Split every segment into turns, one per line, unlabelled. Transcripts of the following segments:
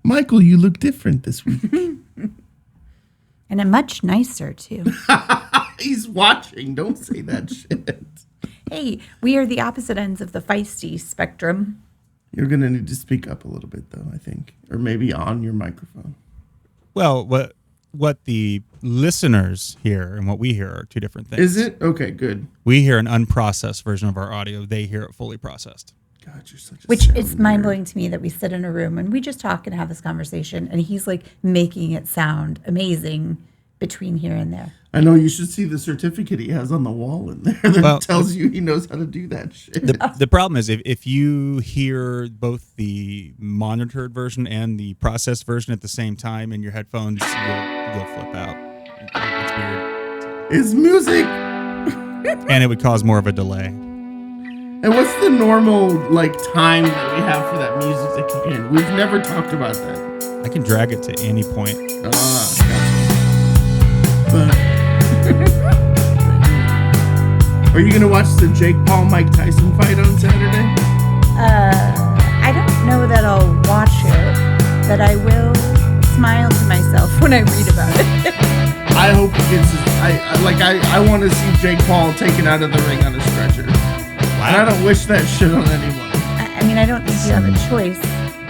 Michael, you look different this week.
And a much nicer, too.
He's watching. Don't say that shit.
Hey, we are the opposite ends of the feisty spectrum.
You're going to need to speak up a little bit, though, I think. Or maybe on your microphone.
Well, what the listeners hear and what we hear are two different things.
Is it? Okay, good.
We hear an unprocessed version of our audio. They hear it fully processed.
God, you're such a
Which
sound
is
nerd.
mind-blowing to me that we sit in a room and we just talk and have this conversation, and he's like making it sound amazing between here and there.
I know, you should see the certificate he has on the wall in there that tells you he knows how to do that shit.
The problem is if you hear both the monitored version and the processed version at the same time in your headphones, you'll flip out. It's weird.
It's music.
And it would cause more of a delay.
And what's the normal time that we have for that music to kick in? We've never talked about that.
I can drag it to any point.
Are you gonna watch the Jake Paul Mike Tyson fight on Saturday?
I don't know that I'll watch it, but I will smile to myself when I read about it.
I hope he gets I want to see Jake Paul taken out of the ring on a stretcher. Wow. And I don't wish that shit on anyone.
I mean, I don't think you have a choice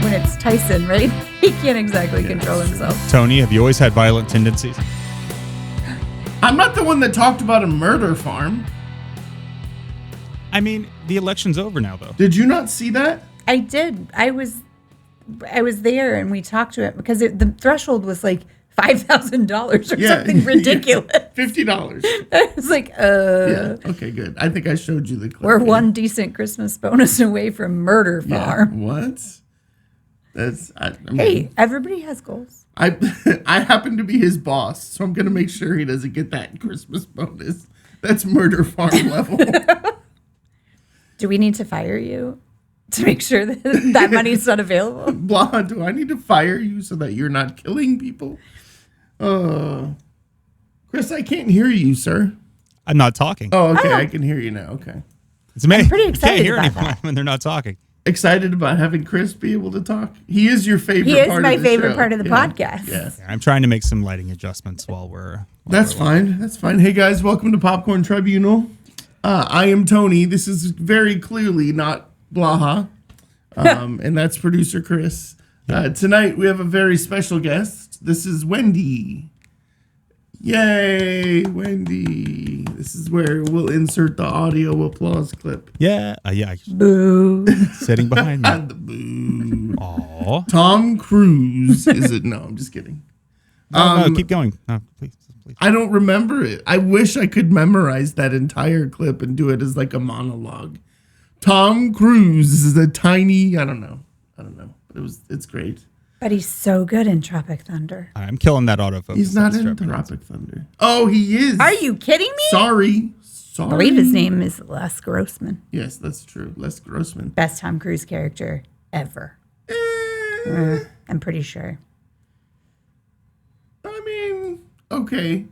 when it's Tyson, right? He can't exactly control himself.
Tony, have you always had violent tendencies?
I'm not the one that talked about a murder farm.
I mean, the election's over now, though.
Did you not see that?
I did. I was there and we talked to it because the threshold was like $5,000 or something ridiculous.
$50.
I was like,
Yeah. Okay, good. I think I showed you the clip.
We're one decent Christmas bonus away from murder farm.
Yeah. What? That's. I mean,
hey, everybody has goals.
I happen to be his boss, so I'm gonna make sure he doesn't get that Christmas bonus. That's murder farm level.
Do we need to fire you to make sure that that money's not available?
Blah, do I need to fire you so that you're not killing people? Chris, I can't hear you, sir.
I'm not talking.
Oh, okay. I can hear you now. Okay.
It's amazing.
I'm pretty excited
You can't hear
about
anyone
that.
when they're not talking.
Excited about having Chris be able to talk? He is your favorite
He is
part
my
of the
favorite
show.
part of the podcast.
Yeah.
I'm trying to make some lighting adjustments while we're...
That's fine. That's fine. Hey, guys, welcome to Popcorn Tribunal. I am Tony. This is very clearly not Blaha. And that's producer Chris. Tonight, we have a very special guest. This is Wendy. Yay, Wendy. This is where we'll insert the audio applause clip.
Yeah. Yeah.
Boo.
Sitting behind me.
The boo.
Aw.
Tom Cruise. Is it? No, I'm just kidding.
No, keep going. No, please.
I don't remember it. I wish I could memorize that entire clip and do it as like a monologue. Tom Cruise is a tiny, I don't know. It's great.
But he's so good in Tropic Thunder.
I'm killing that autofocus.
He's not in Tropic Thunder. Oh, he is.
Are you kidding me?
Sorry.
I believe his name is Les Grossman.
Yes, that's true. Les Grossman.
Best Tom Cruise character ever. I'm pretty sure.
I mean, okay.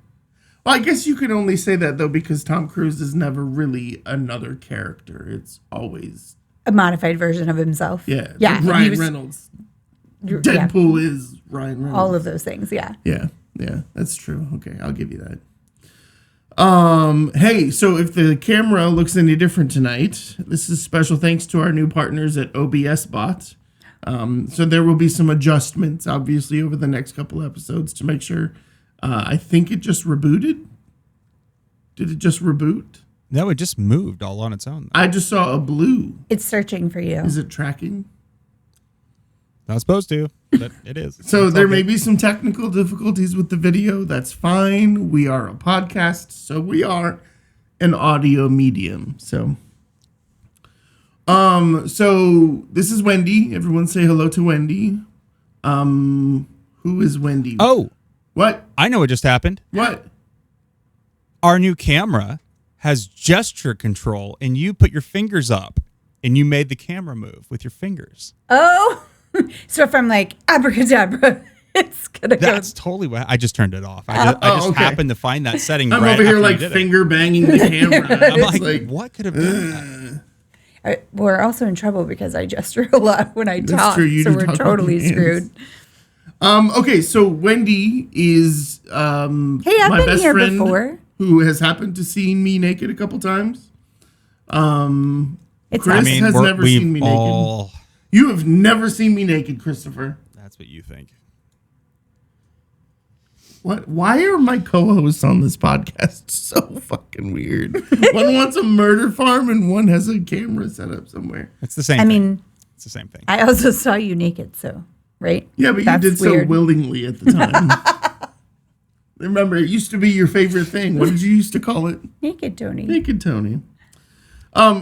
Well, I guess you can only say that, though, because Tom Cruise is never really another character. It's always...
A modified version of himself.
Yeah.
Yeah.
Ryan Reynolds. Deadpool is Ryan Reynolds.
All of those things, yeah.
Yeah, that's true. Okay, I'll give you that. Hey, so if the camera looks any different tonight, this is special thanks to our new partners at OBS Bot. So there will be some adjustments, obviously, over the next couple episodes to make sure. I think it just rebooted. Did it just reboot?
No, it just moved all on its own.
I just saw a blue.
It's searching for you.
Is it tracking?
Not supposed to, but it is.
So there may be some technical difficulties with the video. That's fine. We are a podcast, so we are an audio medium. So this is Wendy. Everyone say hello to Wendy. Who is Wendy?
Oh,
What?
I know what just happened.
What?
Our new camera has gesture control, and you put your fingers up, and you made the camera move with your fingers.
Oh, so if I'm like, abracadabra, it's going to go.
That's totally what I just turned it off. I just
okay.
happened to find that setting.
I'm
right
over here
after
like
you did
finger banging the camera.
it. I'm
It's
like, what could have been that?
We're also in trouble because I gesture a lot when I talk,
true, you
so
do
we're
talk with
totally
your hands.
screwed.
Okay, so Wendy is
Hey, I've
my
been
best
here
friend
before.
who has happened to see me naked a couple times.
It's
Chris has never
we've
seen me
all,
naked. You have never seen me naked, Christopher.
That's what you think.
What? Why are my co-hosts on this podcast so fucking weird? One wants a murder farm and one has a camera set up somewhere.
It's the same
I
thing.
mean,
It's the same thing.
I also saw you naked, so right?
Yeah, but
That's
you did
weird.
so willingly at the time. Remember, it used to be your favorite thing. What did you used to call it?
Naked Tony.
Naked Tony.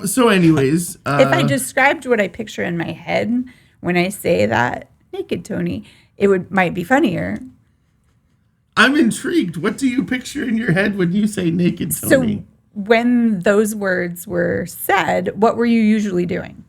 So anyways,
If I described what I picture in my head when I say that naked Tony, it might be funnier.
I'm intrigued. What do you picture in your head when you say naked Tony?
So when those words were said, what were you usually doing?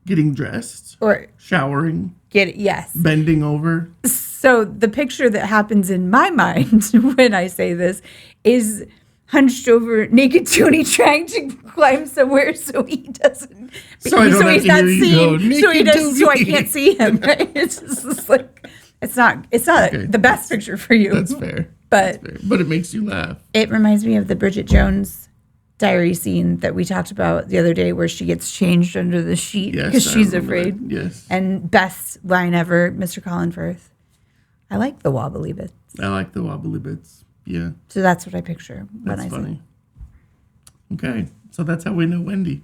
Getting dressed,
Or
showering,
yes.
bending over.
So the picture that happens in my mind when I say this is hunched over naked Tony trying to climb somewhere so he doesn't
So I don't have
he's
to
not
hear you
seen
go,
so he
"Naked
does so I
Tony."
can't see him, right? It's just like it's not
Okay.
the best picture for you.
That's fair.
But
Fair. But it makes you laugh.
it reminds me of the Bridget Jones diary scene that we talked about the other day where she gets changed under the sheet
Yes,
because
I
she's
remember
afraid.
that. Yes.
And best line ever, Mr. Colin Firth. I like the wobbly bits.
I like the wobbly bits. Yeah,
So that's what I picture when
that's
I
funny.
say.
Okay, so that's how we know Wendy.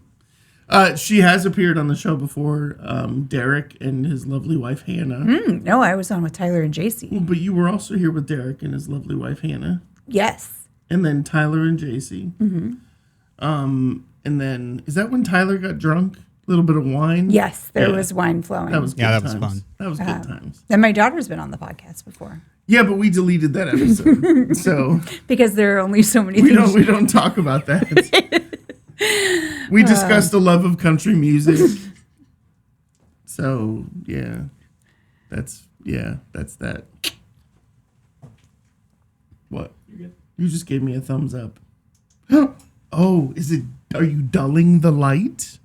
She has appeared on the show before, Derek and his lovely wife, Hannah.
No, I was on with Tyler and JC.
Well, but you were also here with Derek and his lovely wife, Hannah.
Yes.
And then Tyler and JC. And then, is that when Tyler got drunk? A little bit of wine?
Yes, there
Yeah.
was wine flowing.
That was good
Yeah, that was
times.
fun.
That was good times.
And my daughter's been on the podcast before
Yeah, but we deleted that episode. So
because there are only so many
we
things.
don't talk about that. We discussed the love of country music. So that's that. What? You just gave me a thumbs up. Oh, are you dulling the light?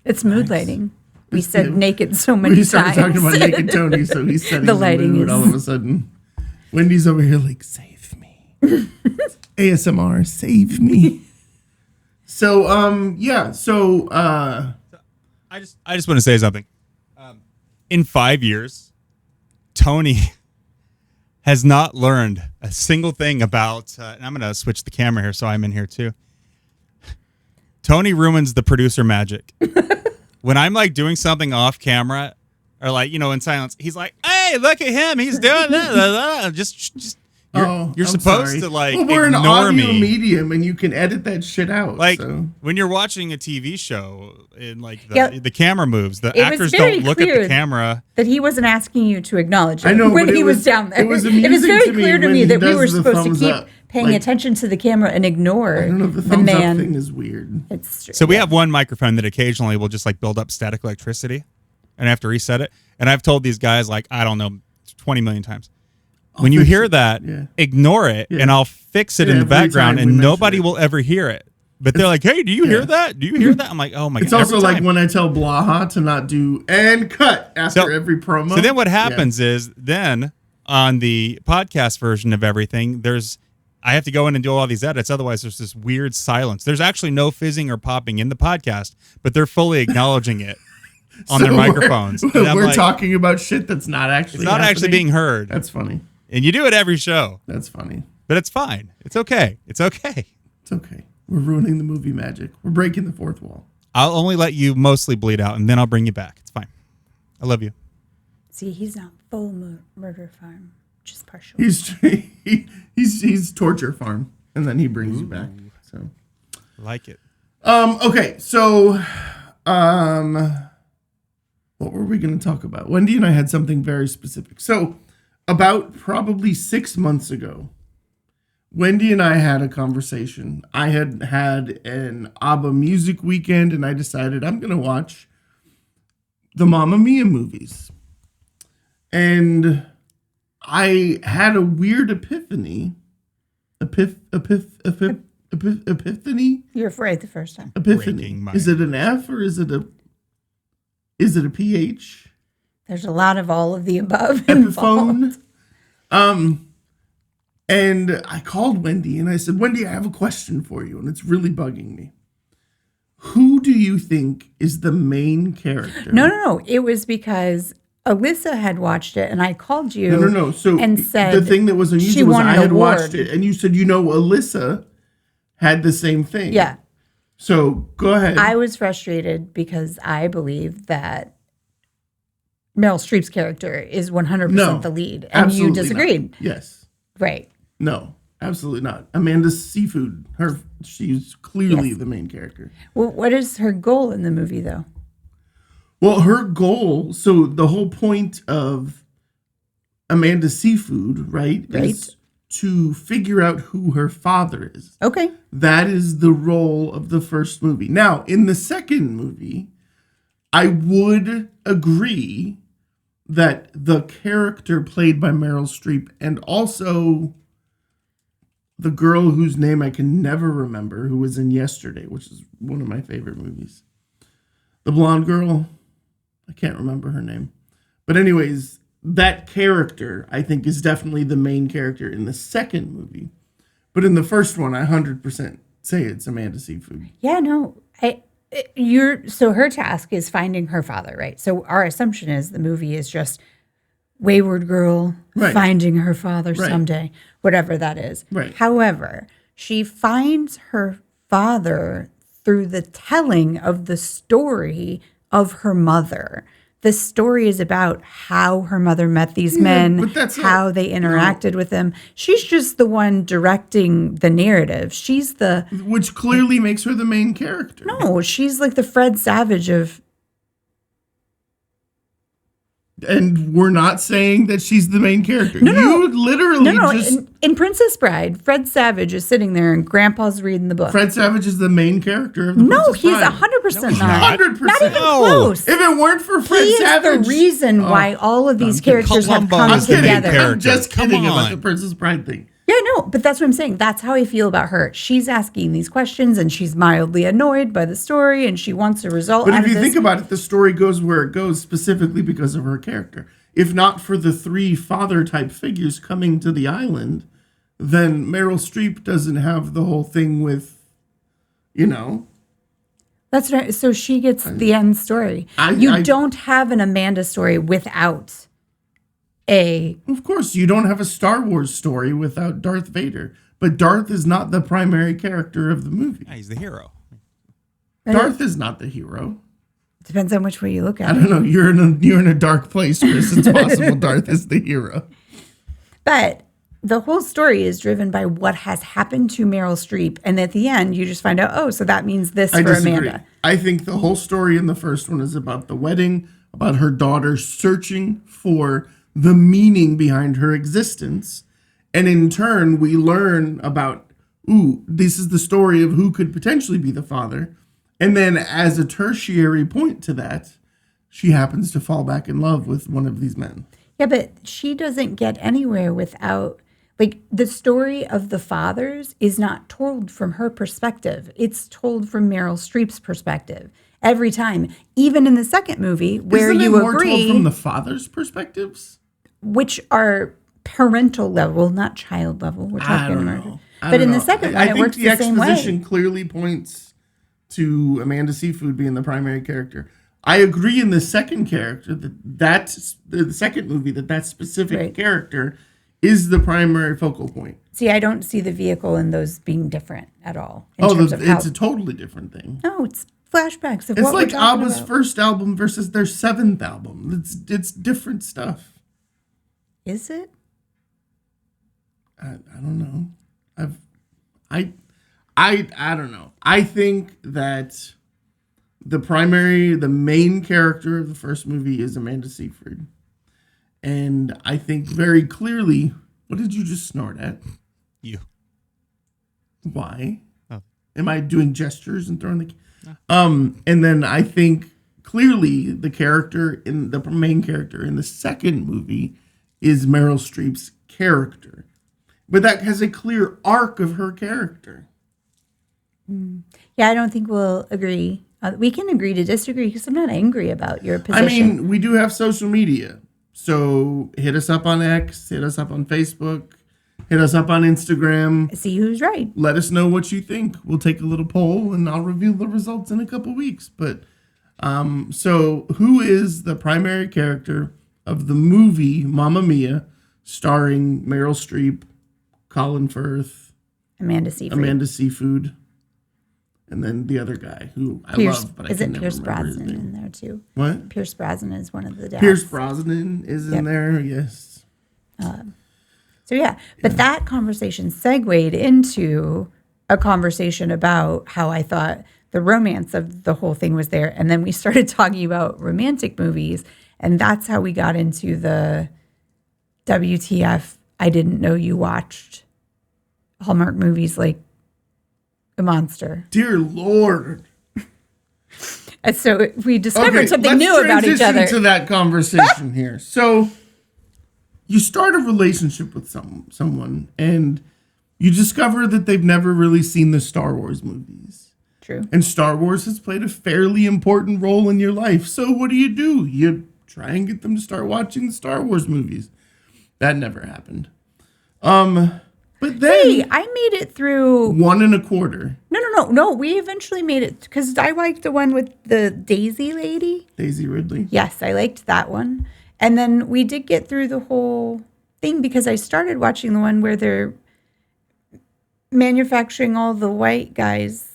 It's mood lighting. We said
Yeah.
naked so many
We
times.
started talking about naked Tony, so he's setting
The
the
lighting
mood
is-
all of a sudden. Wendy's over here like, save me. ASMR, save me. So,
I just want to say something. In 5 years, Tony has not learned a single thing about. And I'm going to switch the camera here, so I'm in here too. Tony ruins the producer magic. When I'm like doing something off camera, or like in silence, he's like, "Hey, look at him! He's doing that." Just you're
I'm
supposed
sorry.
to like
Well, we're an
ignore
audio
me.
medium, and you can edit that shit out.
Like
so.
when you're watching a TV show and like
Yeah.
the camera moves, the
It was
actors
very
don't look at
clear
the camera.
that he wasn't asking you to acknowledge it
I know,
when
but
he
it
was
was-
down there.
it was
very
amusing to me
clear to
when
me
he
that we
does
were
the
supposed to
thumbs
keep
up.
paying
Like,
attention to the camera and ignore
I don't know if the
the
thumbs up
man.
thing is weird.
It's
So we have one microphone that occasionally will just like build up static electricity, and I have to reset it. And I've told these guys like I don't know 20 million times. When you
fix
hear
it.
that,
Yeah.
ignore it,
Yeah.
and I'll fix it in the
Every
background,
time we
and
mention
nobody
it.
will ever hear it. But they're like, "Hey, do you hear that? Do you hear that?" I'm like, "Oh my god!"
It's also
every
like
time.
when I tell Blaha to not do and cut after
So-
every promo.
So then what happens is then on the podcast version of everything, I have to go in and do all these edits. Otherwise, there's this weird silence. There's actually no fizzing or popping in the podcast, but they're fully acknowledging it on their
So
microphones.
We're,
And I'm
we're
like,
talking about shit that's not actually.
it's not actually
happening.
being heard.
That's funny.
And you do it every show,
That's funny.
but it's fine. It's okay. It's okay.
It's okay. We're ruining the movie magic. We're breaking the fourth wall.
I'll only let you mostly bleed out, and then I'll bring you back. It's fine. I love you.
See, he's not full murder farm, just partial.
He's torture farm, and then he brings you back. So
Like it.
okay, so what were we going to talk about? Wendy and I had something very specific. So about probably 6 months ago, Wendy and I had a conversation. I had an ABBA music weekend, and I decided I'm going to watch the Mamma Mia movies. And I had a weird epiphany. Epiphany?
You're right the first time.
Epiphany.
Breaking my
Is it an F or is it a PH?
There's a lot of all of the above involved.
Epiphone. And I called Wendy and I said, Wendy, I have a question for you, and it's really bugging me. Who do you think is the main character?
No. It was because Alyssa had watched it, and I called you.
No. So
and said
the thing that was
she
unusual was
won
I
an
had
award.
watched it, and you said, Alyssa had the same thing.
Yeah.
So go ahead.
I was frustrated because I believe that Meryl Streep's character is 100% the lead, and you
absolutely
disagreed.
not. Yes.
Right.
No, absolutely not. Amanda Seafood, she's clearly the main character.
Well, what is her goal in the movie, though?
Well, her goal, so the whole point of Amanda Seafood, right, is to figure out who her father is.
Okay.
That is the role of the first movie. Now, in the second movie, I would agree that the character played by Meryl Streep and also the girl whose name I can never remember, who was in Yesterday, which is one of my favorite movies. The blonde girl, I can't remember her name. But anyways, that character, I think, is definitely the main character in the second movie. But in the first one, I 100% say it's Amanda Seafood.
Yeah, no. So her task is finding her father, right? So our assumption is the movie is just wayward girl finding her father someday, whatever that is.
Right.
However, she finds her father through the telling of the story of her mother. The story is about how her mother met these men, how they interacted with them. She's just the one directing the narrative.
Which clearly makes her the main character.
No, she's like the Fred Savage of...
And we're not saying that she's the main character. You literally just...
In Princess Bride, Fred Savage is sitting there and Grandpa's reading the book.
Fred Savage is the main character of the Princess
he's
Bride.
100% not.
100%.
Not even close.
If it weren't for Fred
He
Savage...
is the reason why all of these characters have
Columbo
come
is the main
together.
character.
I'm just
Come
kidding about
on.
the Princess Bride thing.
Yeah, no, but that's what I'm saying. That's how I feel about her. She's asking these questions, and she's mildly annoyed by the story, and she wants a result
But
out
if
of
you
this.
think about it, the story goes where it goes specifically because of her character. If not for the three father-type figures coming to the island, then Meryl Streep doesn't have the whole thing with,
That's right. So she gets the end story. You don't have an Amanda story without a...
Of course, you don't have a Star Wars story without Darth Vader. But Darth is not the primary character of the movie.
Yeah, he's the hero.
Darth is not the hero.
Depends on which way you look at
I
it.
don't know. You're in a dark place, Chris. It's possible Darth is the hero.
But the whole story is driven by what has happened to Meryl Streep. And at the end, you just find out, so that means this
I
for
disagree.
Amanda.
I think the whole story in the first one is about the wedding, about her daughter searching for the meaning behind her existence. And in turn, we learn about, this is the story of who could potentially be the father. And then as a tertiary point to that, she happens to fall back in love with one of these men.
Yeah, but she doesn't get anywhere without, the story of the fathers is not told from her perspective. It's told from Meryl Streep's perspective every time. Even in the second movie, where
Isn't
you
it more
agree,
told from the father's perspectives?
which are parental level, not child level. We're
I
talking
don't
about.
know.
But in the second one, it works the same way.
I think the exposition clearly points to Amanda Seafood being the primary character. I agree in the second character that's the second movie that specific character is the primary focal point.
See, I don't see the vehicle in those being different at all. It's
a totally different thing.
No, it's flashbacks of
It's
what
like
we're talking
ABBA's
about.
first album versus their seventh album. It's different stuff.
Is it?
I don't know. I don't know. I think that the main character of the first movie is Amanda Seyfried. And I think very clearly, what did you just snort at?
You.
Why?
Oh.
Am I doing gestures and throwing the... No. And then I think clearly the main character in the second movie is Meryl Streep's character. But that has a clear arc of her character.
Yeah, I don't think we'll agree. We can agree to disagree because I'm not angry about your
I
position.
mean, we do have social media. So hit us up on X, hit us up on Facebook, hit us up on Instagram.
See who's right.
Let us know what you think. We'll take a little poll and I'll reveal the results in a couple weeks. But so who is the primary character of the movie Mamma Mia, starring Meryl Streep, Colin Firth, Amanda Seyfried, and then the other guy who I love, but I can never
Pierce
remember his
Brosnan
name.
in there too?
What?
Pierce Brosnan is one of the dads.
Pierce Brosnan is in there, yes.
So yeah, but that conversation segued into a conversation about how I thought the romance of the whole thing was there. And then we started talking about romantic movies. And that's how we got into the WTF, I didn't know you watched Hallmark movies like a monster.
Dear Lord.
And so we discovered something new about each other.
Let's transition to that conversation here. So you start a relationship with someone and you discover that they've never really seen the Star Wars movies.
True.
And Star Wars has played a fairly important role in your life. So what do? You try and get them to start watching the Star Wars movies. That never happened. But then
Hey, I made it through.
1 1/4.
No. We eventually made it because I liked the one with the Daisy lady.
Daisy Ridley.
Yes, I liked that one. And then we did get through the whole thing because I started watching the one where they're manufacturing all the white guys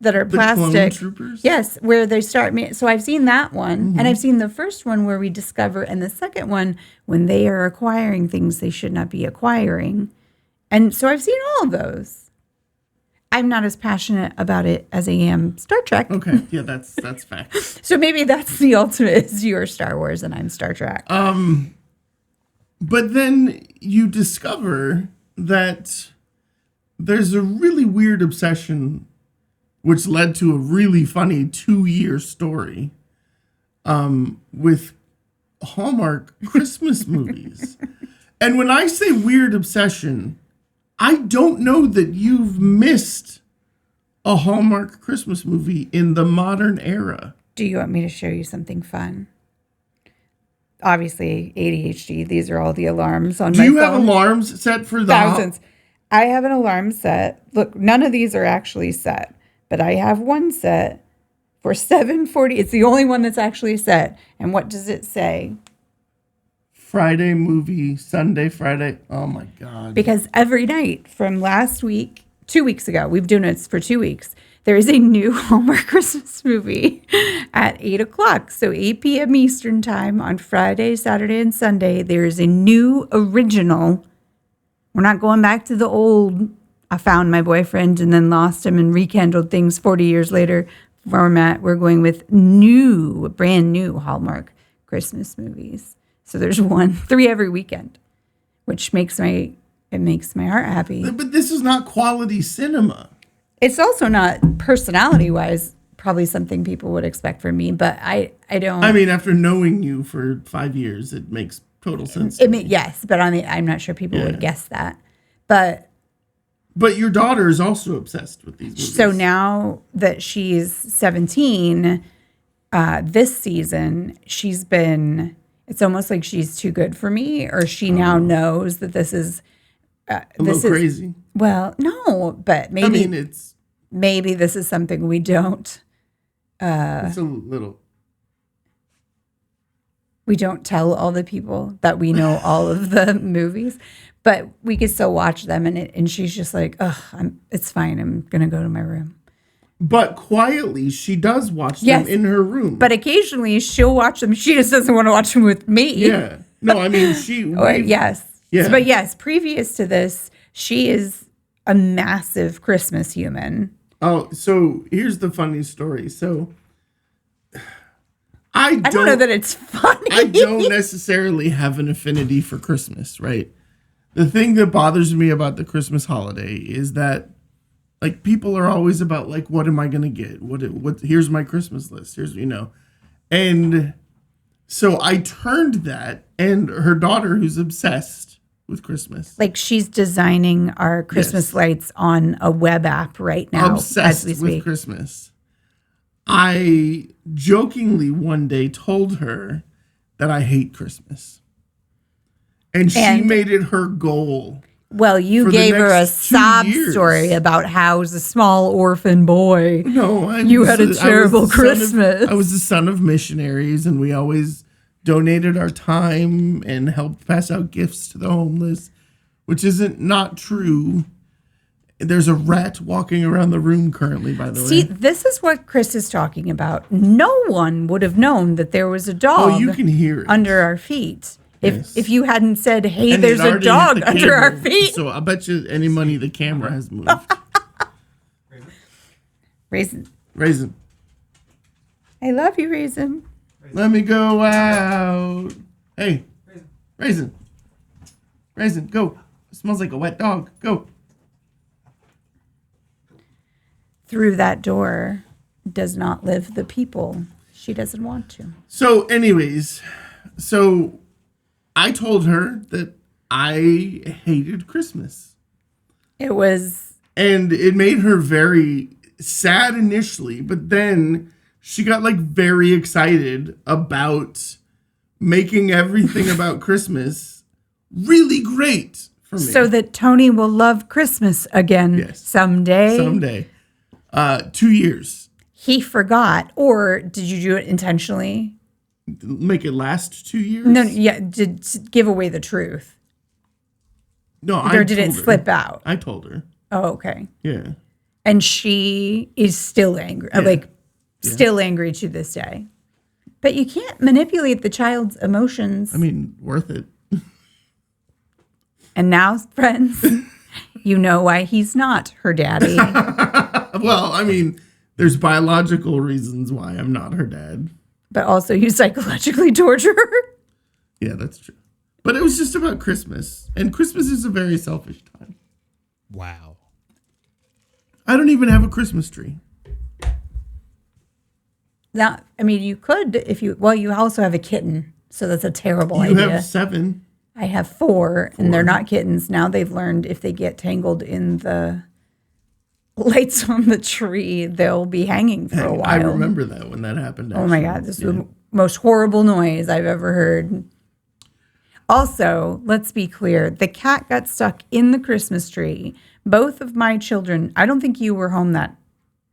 that are
The Clone
plastic.
Troopers?
Yes, where they start. So I've seen that one, and I've seen the first one where we discover, and the second one when they are acquiring things they should not be acquiring. And so I've seen all of those. I'm not as passionate about it as I am Star Trek.
Okay, yeah, that's fact.
So maybe that's the ultimate is you're Star Wars and I'm Star Trek.
But then you discover that there's a really weird obsession, which led to a really funny 2-year story, with Hallmark Christmas movies. And when I say weird obsession, I don't know that you've missed a Hallmark Christmas movie in the modern era.
Do you want me to show you something fun? Obviously, ADHD. These are all the alarms on my phone.
Do you have alarms set for the
Thousands. I have an alarm set. Look, none of these are actually set, but I have one set for 7:40. It's the only one that's actually set. And what does it say?
Friday movie, Sunday, Friday. Oh my God.
Because every night from last week, 2 weeks ago, we've been doing it for 2 weeks. There is a new Hallmark Christmas movie at 8 o'clock. So 8 p.m. Eastern time on Friday, Saturday, and Sunday. There is a new original. We're not going back to the old, I found my boyfriend and then lost him and rekindled things 40 years later format. We're going with brand new Hallmark Christmas movies. So there's 3 every weekend, which makes my heart happy.
But this is not quality cinema.
It's also not personality-wise probably something people would expect from me, but I don't.
I mean, after knowing you for 5 years, it makes total sense.
Yes, but I'm not sure people would guess that. But
your daughter is also obsessed with these movies.
so now that she's 17, this season she's been. It's almost like she's too good for me, or she now knows that this is.
A little crazy.
Well, no, but maybe.
I mean,
maybe this is something we don't.
It's a little.
We don't tell all the people that we know all of the movies, but we can still watch them. And she's just like, it's fine. I'm going to go to my room.
But quietly, she does watch them in her room.
But occasionally she'll watch them. She just doesn't want to watch them with me.
Yeah. No, I mean,
yes.
Yeah.
But yes, previous to this, she is a massive Christmas human.
Oh, so here's the funny story. So I
don't know that it's funny.
I don't necessarily have an affinity for Christmas, right? The thing that bothers me about the Christmas holiday is that, like, people are always about, like, what am I going to get? What? Here's my Christmas list. Here's, And so I turned that, and her daughter, who's obsessed with Christmas.
Like she's designing our Christmas
Yes.
lights on a web app right now
Obsessed
as we
with
speak.
Christmas. I jokingly one day told her that I hate Christmas. And she
And-
made it her goal.
Well, you
for the
gave her a
next 2
sob
years.
story about how as a small orphan boy.
No,
You had a terrible Christmas.
I was the son of missionaries, and we always donated our time and helped pass out gifts to the homeless, which isn't not true. There's a rat walking around the room currently, by the
See,
way.
this is what Chris is talking about. No one would have known that there was a dog
Oh, you can hear it.
under our feet.
Yes.
If you hadn't said, hey,
And
there's
it
a
already
dog
hit the
under our
camera,
feet.
So I bet you any money the camera has moved.
Raisin.
Raisin,
I love you, Raisin.
let me go out. Hey, Raisin. Raisin, go. It smells like a wet dog. Go.
Through that door does not live the people she doesn't want to.
So, anyways, so I told her that I hated Christmas.
It was,
And it made her very sad initially, but then she got like very excited about making everything about Christmas really great for me.
so that Tony will love Christmas again
Yes.
someday.
Someday. 2 years.
He forgot, or did you do it intentionally?
Make it last 2 years?
No, yeah, did give away the truth,
No, I
or did it
told her.
slip out?
I told her.
Oh, okay.
Yeah.
And she is still angry, still angry to this day. But you can't manipulate the child's emotions.
I mean, worth it.
And now, friends, you know why he's not her daddy.
Well, I mean, there's biological reasons why I'm not her dad.
But also you psychologically torture her.
Yeah, that's true. But it was just about Christmas. And Christmas is a very selfish time.
Wow.
I don't even have a Christmas tree.
Now, I mean, you could if you, well, you also have a kitten. So that's a terrible
You
idea.
have 7.
I have 4, and they're not kittens. Now they've learned if they get tangled in the lights on the tree, they'll be hanging for a while.
I remember that when that happened.
Oh my
actually.
God, this is the most horrible noise I've ever heard. Also, let's be clear, the cat got stuck in the Christmas tree. Both of my children, I don't think you were home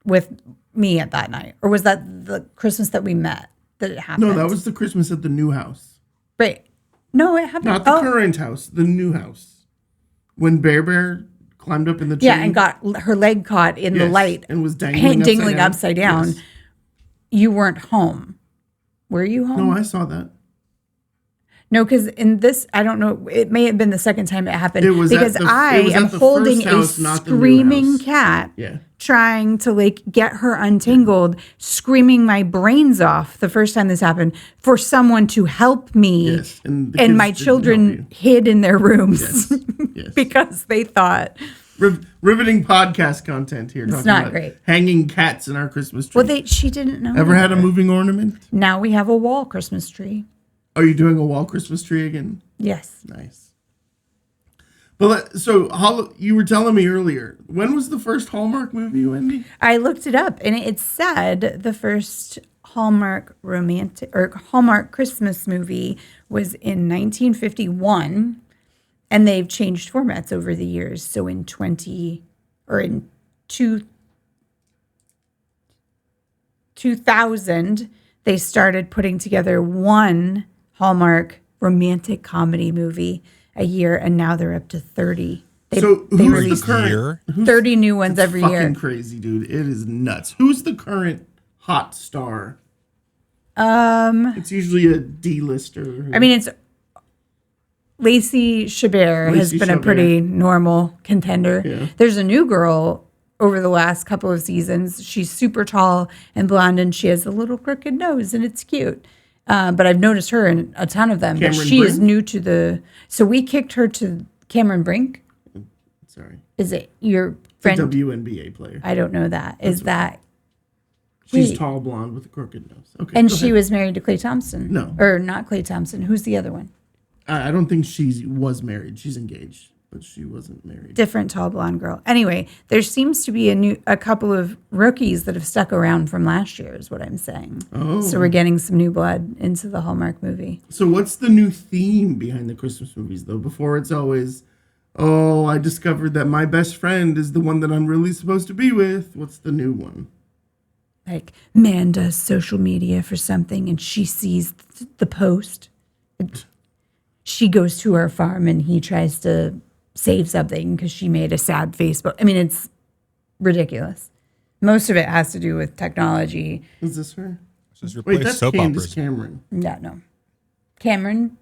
with me at that night. Or was that the Christmas that we met that it happened?
No, that was the Christmas at the new house.
Right. No, it happened.
Not the current house, the new house. When Bear climbed up in the tree.
Yeah, and got her leg caught in the
Yes,
light
and was dangling
upside down.
Yes.
You weren't home. Were you home?
No, I saw that.
No, because in this, I don't know. It may have been the second time it happened.
It was
because
at the-
I
it was
am
at the
holding
first
a
house, not the new
screaming
house.
cat,
Yeah.
trying to like get her untangled, screaming my brains off the first time this happened for someone to help me.
Yes, and the
And
kids
my
didn't help
children
you.
hid in their rooms
Yes, yes.
because they thought,
Riveting podcast content here. It's
not great.
Hanging cats in our Christmas tree.
well, she didn't know.
Ever had a moving ornament?
Now we have a wall Christmas tree.
Are you doing a wall Christmas tree again?
Yes.
Nice. But you were telling me earlier, when was the first Hallmark movie, Wendy?
I looked it up, and it said the first Hallmark Christmas movie was in 1951, and they've changed formats over the years. So in 2000, they started putting together one Hallmark romantic comedy movie a year, and now they're up to 30. They
Who's
released
the current?
Year?
30 new ones every
Fucking
year.
crazy, dude. It is nuts. Who's the current hot star? It's usually a D-lister.
I mean, it's Lacey Chabert has
Lacey
been a
Chabert.
pretty normal contender.
Yeah.
There's a new girl over the last couple of seasons. She's super tall and blonde, and she has a little crooked nose, and it's cute. But I've noticed her in a ton of them. But
Cameron
she is
Brink?
new to the. So we kicked her to Cameron Brink.
Sorry.
Is it your
A
friend?
WNBA player.
I don't know that. Is that?
She's
wait.
tall, blonde with a crooked nose. Okay.
And
go
she
ahead.
was married to Klay Thompson.
No.
Or not Klay Thompson. Who's the other one?
I don't think she was married. She's engaged, but she wasn't married.
Different tall blonde girl. Anyway, there seems to be a couple of rookies that have stuck around from last year, is what I'm saying.
Oh.
So we're getting some new blood into the Hallmark movie.
So what's the new theme behind the Christmas movies, though? Before it's always, oh, I discovered that my best friend is the one that I'm really supposed to be with. What's the new one?
Like, man does social media for something and she sees the post. She goes to her farm and he tries to save something because she made a sad Facebook. I mean, it's ridiculous. Most of it has to do with technology.
Is this her?
Just
Wait,
replace
that's
soap
Candace
operas.
Cameron.
Yeah, no. Cameron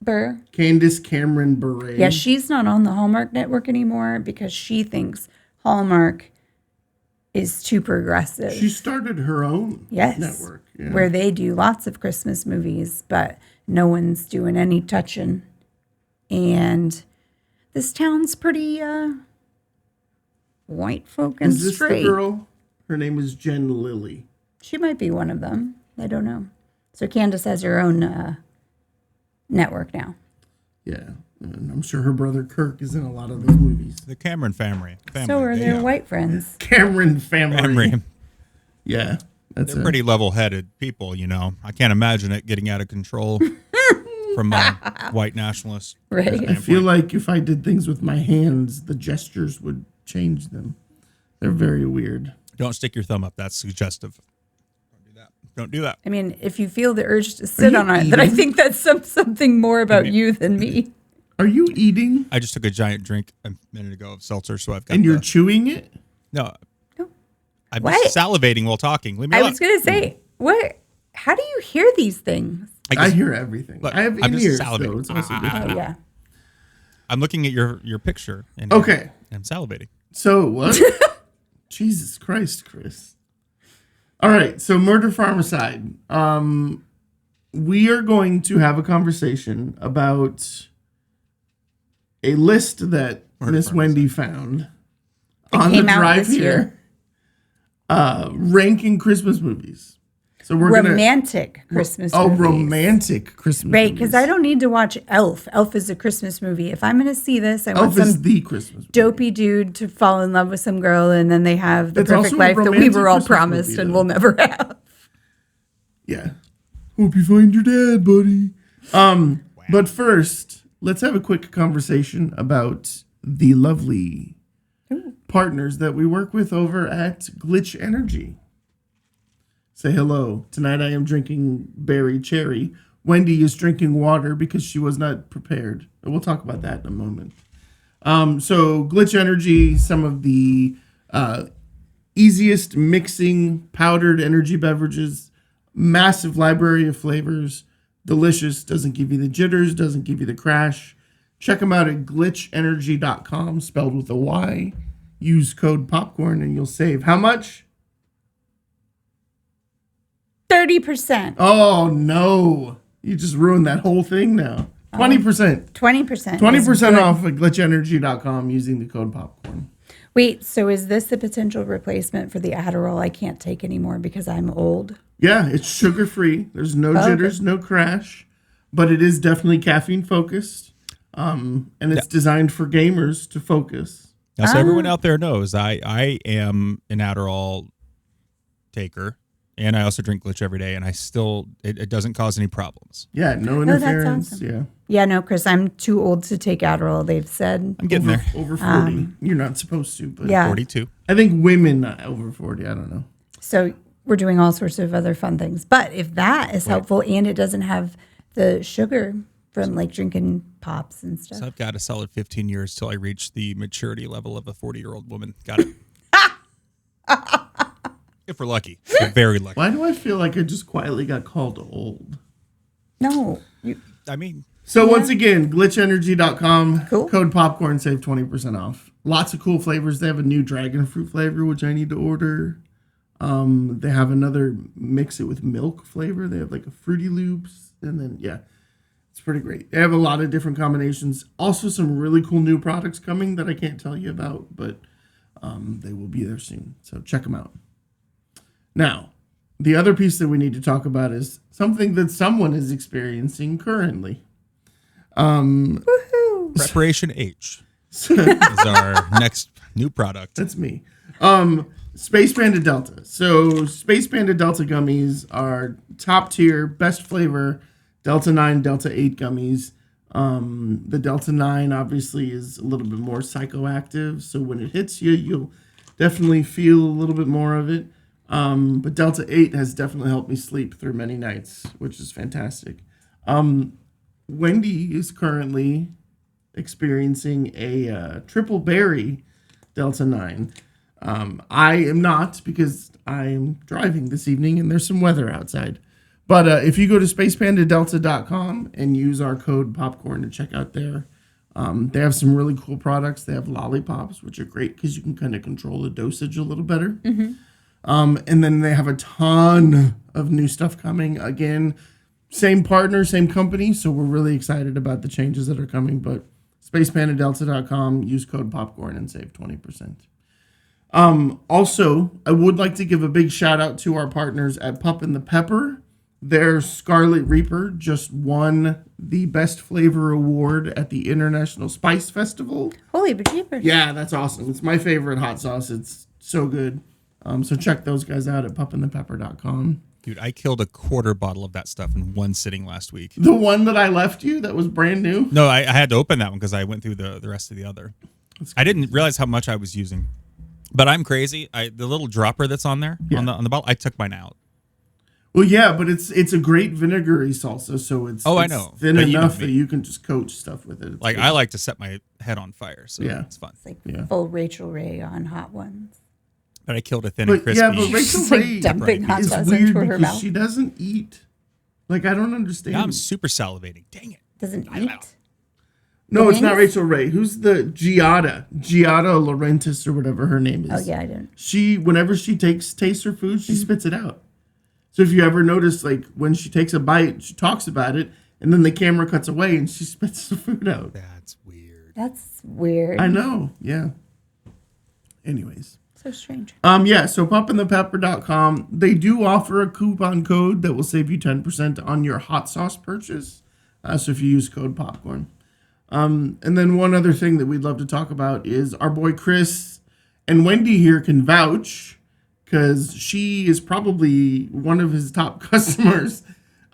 Burr.
Candace Cameron Bure.
Yeah, she's not on the Hallmark Network anymore because she thinks Hallmark is too progressive.
She started her own
Yes.
network. Yeah.
Where they do lots of Christmas movies, but no one's doing any touching. And this town's pretty white folk and
Is this
straight.
the girl? Her name is Jen Lilly.
She might be one of them. I don't know. So Candace has her own network now.
Yeah. And I'm sure her brother Kirk is in a lot of those movies.
The Cameron family.
So are their
Yeah.
white friends.
Cameron family.
Family.
Yeah. That's
They're
it.
pretty level-headed people, you know. I can't imagine it getting out of control from white nationalists.
Right.
I feel like if I did things with my hands, the gestures would change them. They're very weird.
Don't stick your thumb up. That's suggestive. Don't do that. Don't do that.
I mean, if you feel the urge to sit
you
on it, then I
eating?
think that's something more about you than me.
Are you eating
I just took a giant drink a minute ago of seltzer, so I've got
and you're chewing it?
no.
No.
I'm
What?
just salivating while talking. Leave me
I
alone.
was going to say, what? How do you hear these things?
I hear everything.
Look,
I have
I'm just
in-ears,
salivating.
so it's also good.
Oh, yeah.
I'm looking at your picture. And
Okay.
I'm salivating.
So what? Jesus Christ, Chris. All right. So Murder Farmicide. We are going to have a conversation about a list that
Murder
Miss
Farmicide.
Wendy found on the
came out
drive
this
here,
year.
ranking Christmas movies. So we're
Romantic Christmas movies.
romantic Christmas
Right,
movies.
because I don't need to watch Elf. Elf is a Christmas movie. If I'm going to see this, I want
Elf is
some
the Christmas movie.
dopey dude to fall in love with some girl, and then they have the
It's
perfect
also a
life that we
romantic
were all
Christmas
promised
movie,
and
though.
we'll never have.
Yeah. Hope you find your dad, buddy. But first, let's have a quick conversation about the lovely partners that we work with over at Glitch Energy. Say hello. Tonight I am drinking berry cherry. Wendy is drinking water because she was not prepared. We'll talk about that in a moment. So Glitch Energy, some of the easiest mixing powdered energy beverages, massive library of flavors, delicious, doesn't give you the jitters, doesn't give you the crash. Check them out at glitchenergy.com, spelled with a Y. Use code popcorn and you'll save. How much?
30%.
Oh, no. You just ruined that whole thing now. 20%.
20%.
20% off at glitchenergy.com using the code popcorn.
Wait, so is this the potential replacement for the Adderall I can't take anymore because I'm old?
Yeah, it's sugar-free. There's no jitters, no crash, but it is definitely caffeine-focused, and it's designed for gamers to focus.
Now, so everyone out there knows I am an Adderall taker, and I also drink Glitch every day, and I still it doesn't cause any problems.
Yeah, no
that's
interference.
awesome.
Yeah,
Yeah, no, Chris, I'm too old to take Adderall, they've said.
I'm getting there.
over 40. You're not supposed to, but
Yeah.
42.
I think women over 40. I don't know.
So we're doing all sorts of other fun things. But if that is helpful and it doesn't have the sugar from like drinking pops and stuff.
So I've got a solid 15 years till I reach the maturity level of a 40-year-old woman. Got it. If we're lucky. We're very lucky.
Why do I feel like I just quietly got called old?
No.
I mean,
So once again, glitchenergy.com,
Cool.
code popcorn, save 20% off. Lots of cool flavors. They have a new dragon fruit flavor, which I need to order. They have another mix it with milk flavor. They have like a Fruity Loops. And then, yeah, it's pretty great. They have a lot of different combinations. Also some really cool new products coming that I can't tell you about, but they will be there soon. So check them out. Now, the other piece that we need to talk about is something that someone is experiencing currently.
Woohoo!
Preparation H is our next new product.
That's me. Space Panda Delta. So Space Panda Delta gummies are top tier, best flavor. Delta 9, Delta 8 gummies. The Delta 9 obviously is a little bit more psychoactive, so when it hits you, you'll definitely feel a little bit more of it. But Delta 8 has definitely helped me sleep through many nights, which is fantastic. Wendy is currently experiencing a triple berry Delta 9. I am not, because I'm driving this evening and there's some weather outside. But if you go to spacepandadelta.com and use our code popcorn to check out there, they have some really cool products. They have lollipops, which are great because you can kind of control the dosage a little better. And then they have a ton of new stuff coming. Again, same partner, same company. So we're really excited about the changes that are coming. But spacepandadelta.com, use code popcorn and save 20%. Also, I would like to give a big shout out to our partners at Pup and the Pepper. Their Scarlet Reaper just won the Best Flavor Award at the International Spice Festival.
Holy bejeepers.
Yeah, that's awesome. It's my favorite hot sauce. It's so good. So check those guys out at pupandthepepper.com.
Dude, I killed a quarter bottle of that stuff in one sitting last week.
The one that I left you that was brand new?
No, I had to open that one because I went through the rest of the other. I didn't realize how much I was using. But I'm crazy. The little dropper that's on there, on the bottle, I took mine out.
Well, yeah, but it's a great vinegary salsa, so it's
I know.
thin
But you know
enough
me.
that you can just coach stuff with it. It's
Like,
good.
I like to set my head on fire, so
Yeah.
it's fun.
It's like
Yeah.
full Rachel Ray on Hot Ones.
But I killed a thin and
But
crispy.
yeah, but Rachel
Just like
Ray
dumping hot
is
sauce
weird
into her
because
mouth.
she doesn't eat. Like, I don't understand.
Now I'm super salivating. Dang it.
Doesn't eat.
No, it's not
Wings?
Rachel Ray. Who's the Giada Laurentis or whatever her name is?
Oh, yeah, I don't.
She, whenever she tastes her food, she spits it out. So if you ever notice, like when she takes a bite, she talks about it, and then the camera cuts away and she spits the food out.
That's weird.
That's weird.
I know. Yeah. Anyways.
So strange.
Yeah, so pupandthepepper.com, they do offer a coupon code that will save you 10% on your hot sauce purchase. So if you use code popcorn. And then one other thing that we'd love to talk about is our boy Chris and Wendy here can vouch because she is probably one of his top customers.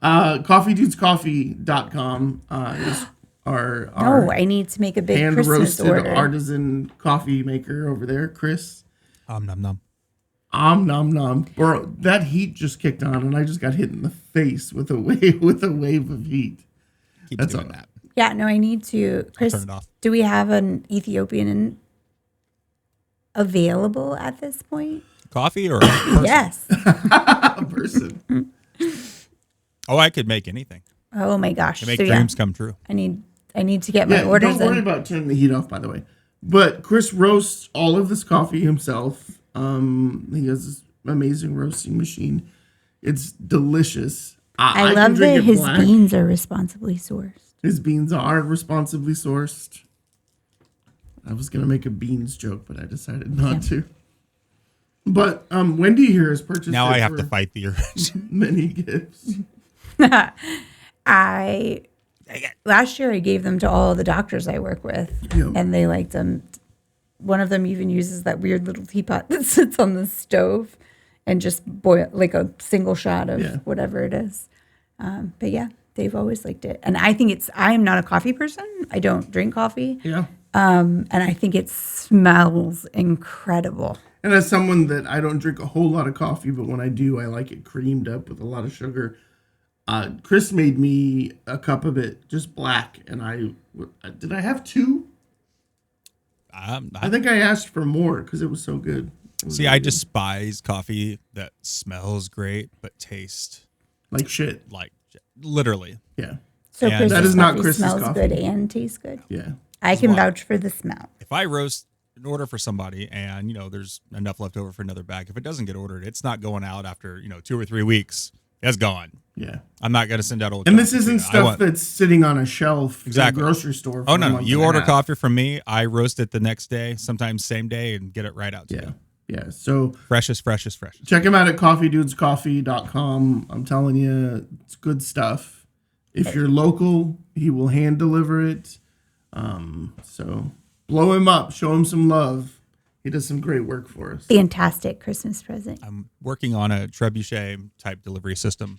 CoffeeDudesCoffee.com is our
Oh, I need to make a big
hand
Christmas
roasted
order.
artisan coffee maker over there, Chris.
Nom nom.
Nom nom. Bro, that heat just kicked on and I just got hit in the face with a wave of heat.
Keep
That's
doing
all.
that.
Yeah, no, I need to. Chris,
turn it off.
do we have an Ethiopian available at this point?
Coffee or
Yes.
A person.
Oh, I could make anything.
Oh my gosh.
To make
So, yeah,
dreams come true.
I need to get my
Yeah,
orders
don't worry
in.
about turning the heat off, by the way. But Chris roasts all of this coffee himself. He has this amazing roasting machine. It's delicious.
I
can
love
drink
that
it
his
black.
beans are responsibly sourced.
His beans are responsibly sourced. I was gonna make a beans joke, but I decided not to. But Wendy here has purchased.
Now
it
I have
for
to fight the urge.
many gifts.
Last year I gave them to all the doctors I work with,
Yeah.
and they liked them. One of them even uses that weird little teapot that sits on the stove and just boil like a single shot of
Yeah.
whatever it is. But yeah, they've always liked it. And I think I am not a coffee person. I don't drink coffee.
Yeah.
And I think it smells incredible.
And as someone that I don't drink a whole lot of coffee, but when I do, I like it creamed up with a lot of sugar. Chris made me a cup of it just black, and did I have two? I think I asked for more because it was so good. It was
See,
really
I
good.
despise coffee that smells great but tastes
like shit.
like literally.
Yeah,
So
And
Chris's
that is not
coffee
Chris's
smells
coffee.
good and tastes good.
yeah.
I can
why.
vouch for the smell.
If I roast an order for somebody and there's enough left over for another bag, if it doesn't get ordered, it's not going out after 2 or 3 weeks. It's gone.
Yeah.
I'm not gonna send out old.
And this
coffee.
isn't
I
stuff
want-
that's sitting on a shelf
Exactly.
in a grocery store.
Oh
for a
no!
month
You
and a
order
half.
coffee from me, I roast it the next day, sometimes same day, and get it right out to
Yeah.
you.
Yeah. So
Freshest.
check him out at coffeedudescoffee.com. I'm telling you, it's good stuff. If you're local, he will hand deliver it. So blow him up, show him some love. He does some great work for us.
Fantastic Christmas present.
I'm working on a trebuchet type delivery system.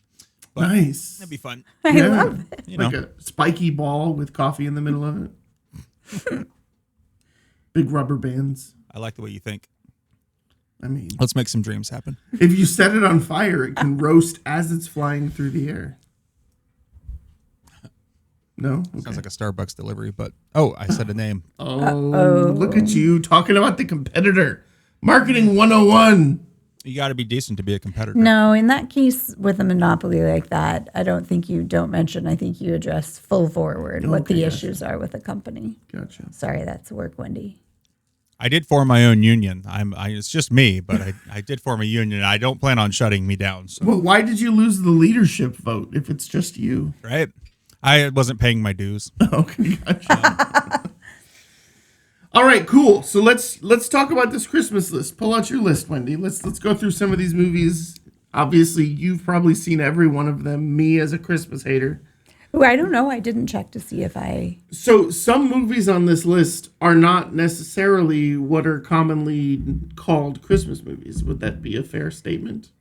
But
Nice.
That'd be fun.
I love it.
You
Like
know.
a spiky ball with coffee in the middle of it. Big rubber bands.
I like the way you think.
I mean,
Let's make some dreams happen.
if you set it on fire, it can roast as it's flying through the air. No? Okay.
Sounds like a Starbucks delivery, but I said a name.
Oh, look at you talking about the competitor. Marketing 101.
You got to be decent to be a competitor.
No, in that case, with a monopoly like that, I don't think you don't mention. I think you address full forward what the issues are with the company.
Gotcha.
Sorry, that's work, Wendy.
I did form my own union. It's just me, but I did form a union. I don't plan on shutting me down. So,
Well, why did you lose the leadership vote if it's just you?
right? I wasn't paying my dues.
Okay, gotcha. All right, cool. So let's talk about this Christmas list. Pull out your list, Wendy. Let's go through some of these movies. Obviously, you've probably seen every one of them. Me as a Christmas hater.
Oh, I don't know. I didn't check to see if I.
So some movies on this list are not necessarily what are commonly called Christmas movies. Would that be a fair statement?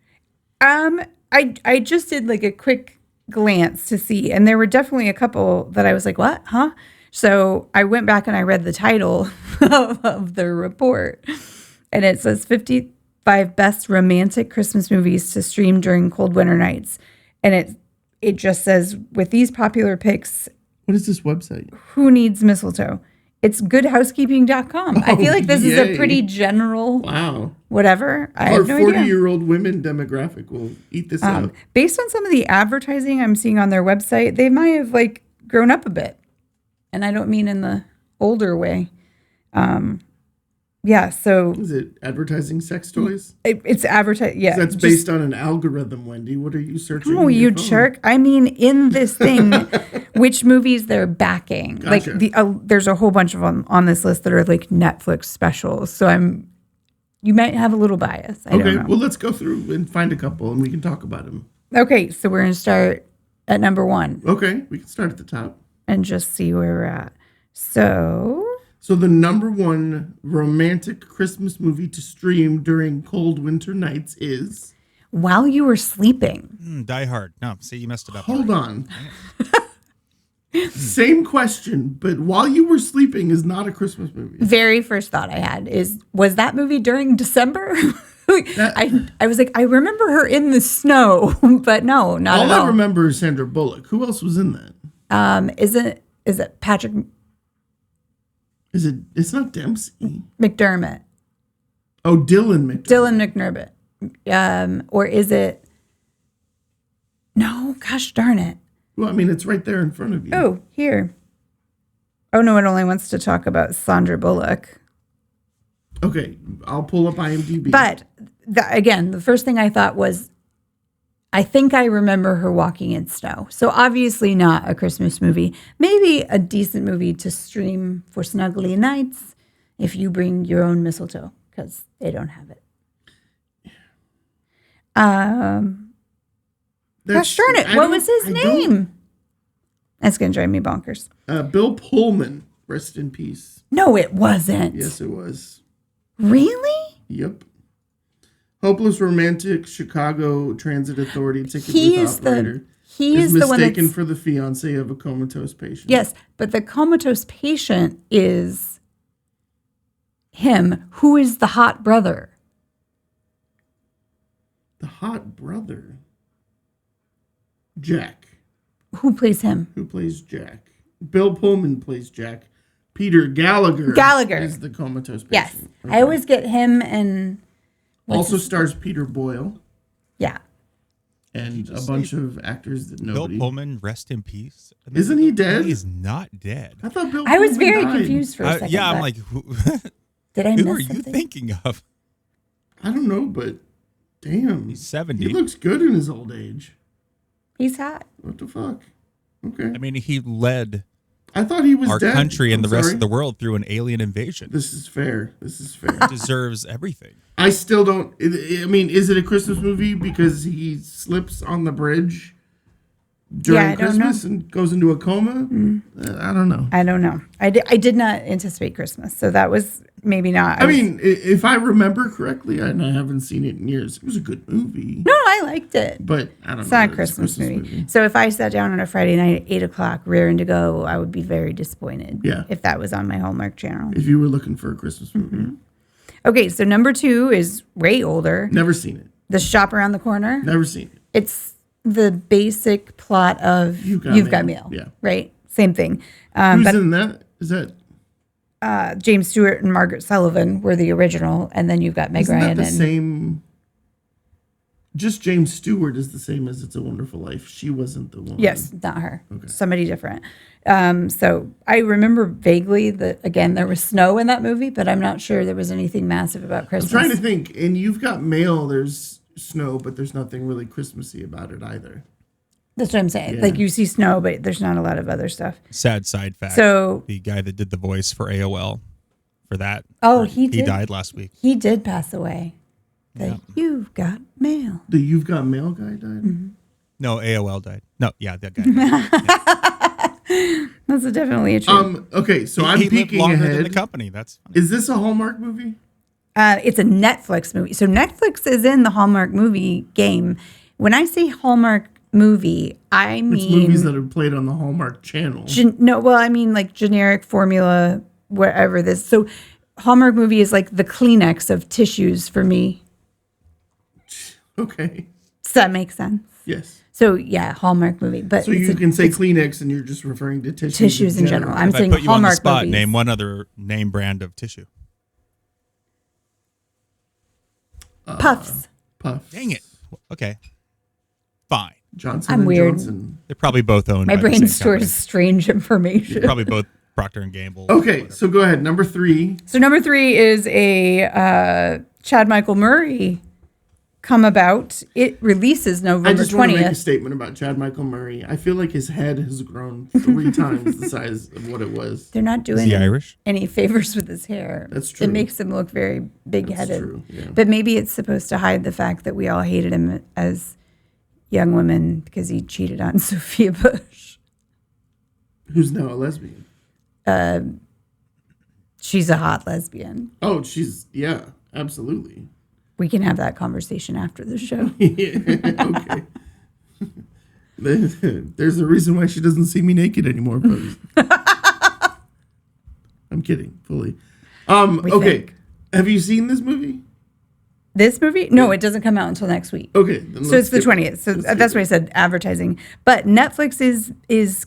I just did like a quick glance to see, and there were definitely a couple that I was like, what? Huh? So I went back and I read the title of the report, and it says 55 best romantic Christmas movies to stream during cold winter nights. And it just says, with these popular picks,
What is this website?
who needs mistletoe? It's goodhousekeeping.com. I feel like this is a
yay.
pretty general
Wow.
whatever. I
Our
have no idea.
40-year-old women demographic will eat this up.
Based on some of the advertising I'm seeing on their website, they might have like grown up a bit. And I don't mean in the older way. Yeah, so
Is it advertising sex toys?
it's advertising. Yeah.
That's based on an algorithm, Wendy. What are you searching?
Oh,
on your
you
phone?
jerk. I mean, in this thing, which movies they're backing.
Gotcha.
Like there's a whole bunch of them on this list that are like Netflix specials. So you might have a little bias. I don't
Okay,
know.
well, let's go through and find a couple and we can talk about them.
Okay, so we're going to start at number 1
Okay, we can start at the top.
and just see where we're at. So
So the number one romantic Christmas movie to stream during cold winter nights is...
While You Were Sleeping.
Die Hard. No, see, you messed it up.
Hold on. Same question, but While You Were Sleeping is not a Christmas movie.
Very first thought I had was that movie during December? I was like, I remember her in the snow, but no, not
All
at all.
I remember is Sandra Bullock. Who else was in that?
Is it Patrick
It's not Dempsey.
McDermott?
Oh, Dylan McDermott.
Dylan McDermott. Or is it? No, gosh darn it.
Well, I mean, it's right there in front of you.
Oh, here. Oh no, it only wants to talk about Sandra Bullock.
Okay, I'll pull up IMDb.
But again, the first thing I thought was, I think I remember her walking in snow. So obviously not a Christmas movie. Maybe a decent movie to stream for snuggly nights if you bring your own mistletoe, because they don't have it. Gosh darn it. What was his name? That's going to drive me bonkers.
Bill Pullman. Rest in peace.
No, it wasn't.
Yes, it was.
Really?
Yep. Hopeless romantic Chicago Transit Authority ticket
He
booth
is
operator
he is the one
mistaken
that's
for the fiance of a comatose patient.
yes, but the comatose patient is him. Who is the hot brother?
The hot brother. Jack.
Who plays him?
Who plays Jack? Bill Pullman plays Jack. Peter Gallagher.
Gallagher.
Is the comatose patient.
Yes,
Okay.
I always get him and
Also stars Peter Boyle
yeah.
and a bunch of actors that
Bill
nobody.
Pullman, rest in peace. I mean,
Isn't he dead?
He's not dead.
I thought Bill
I was
Pullman
very
died.
confused for a second.
Yeah, I'm
but
like, who,
did I
who
miss
are you
something?
thinking of?
I don't know, but damn.
He's 70.
He looks good in his old age.
He's hot.
What the fuck? Okay.
I mean, he led
I thought he was
our
dead.
country and
I'm
the rest
sorry.
of the world through an alien invasion.
This is fair. This is fair.
Deserves everything.
I still don't. I mean, is it a Christmas movie because he slips on the bridge during
I don't
Christmas and goes into a coma. I don't know.
I don't know. I did not anticipate Christmas, so that was maybe not.
I mean, if I remember correctly, and I haven't seen it in years, it was a good movie.
No, I liked it.
But I don't know.
It's not a Christmas movie. So if I sat down on a Friday night at 8:00, rearing to go, I would be very disappointed.
Yeah.
If that was on my Hallmark channel.
If you were looking for a Christmas movie.
Okay, so number 2 is way older.
Never seen it.
The Shop Around the Corner.
Never seen it.
It's the basic plot of You've Got Mail.
Yeah.
Right? Same thing.
Who's in that? Is that
James Stewart and Margaret Sullivan were the original, and then you've got Meg
isn't
Ryan.
that the same? Just James Stewart is the same as It's a Wonderful Life. She wasn't the one.
Yes, not her. Okay. Somebody different. So I remember vaguely that, again, there was snow in that movie, but I'm not sure there was anything massive about Christmas.
I'm trying to think. In You've Got Mail, there's snow, but there's nothing really Christmassy about it either.
That's what I'm saying.
Yeah.
Like, you see snow, but there's not a lot of other stuff.
Sad side fact.
So
the guy that did the voice for AOL for that.
He did.
He died last week.
He did pass away. You've Got Mail.
The You've Got Mail guy died?
No, AOL died. No, yeah, that guy. Yeah.
That's definitely a true.
Okay, so I'm
he lived
peeking
longer
ahead.
than the company. That's funny.
Is this a Hallmark movie?
It's a Netflix movie. So Netflix is in the Hallmark movie game. When I say Hallmark movie, I mean
It's movies that are played on the Hallmark channel.
I mean like generic formula, wherever this. So Hallmark movie is like the Kleenex of tissues for me.
Okay.
Does that make sense?
Yes.
So yeah, Hallmark movie. But
So you can say Kleenex and you're just referring to tissues
in general. I'm
If I
saying
put you on the
Hallmark
spot,
movies.
name one other name brand of tissue.
Puffs.
Puffs.
Dang it. Okay. Fine.
Johnson
I'm
and
weird.
Johnson.
They're probably both owned
My
by the
brain
same
stores
company.
strange information.
They're probably both Procter and Gamble.
Okay, so go ahead. Number 3.
So number 3 is a Chad Michael Murray come about. It releases
I
November
just want to make a
20th.
statement about Chad Michael Murray. I feel like his head has grown 3 times the size of what it was.
They're not
Is
doing
he Irish?
any favors with his hair.
That's true.
It makes him look very big-headed.
That's true, yeah.
But maybe it's supposed to hide the fact that we all hated him as young women because he cheated on Sophia Bush.
Who's now a lesbian.
She's a hot lesbian.
Oh, yeah, absolutely.
We can have that conversation after the show.
Okay. There's a reason why she doesn't see me naked anymore, folks. I'm kidding, fully. Okay.
think.
Have you seen this movie?
This movie? No, it doesn't come out until next week.
Okay. Then
So it's the 20th. So that's why I said advertising. But Netflix is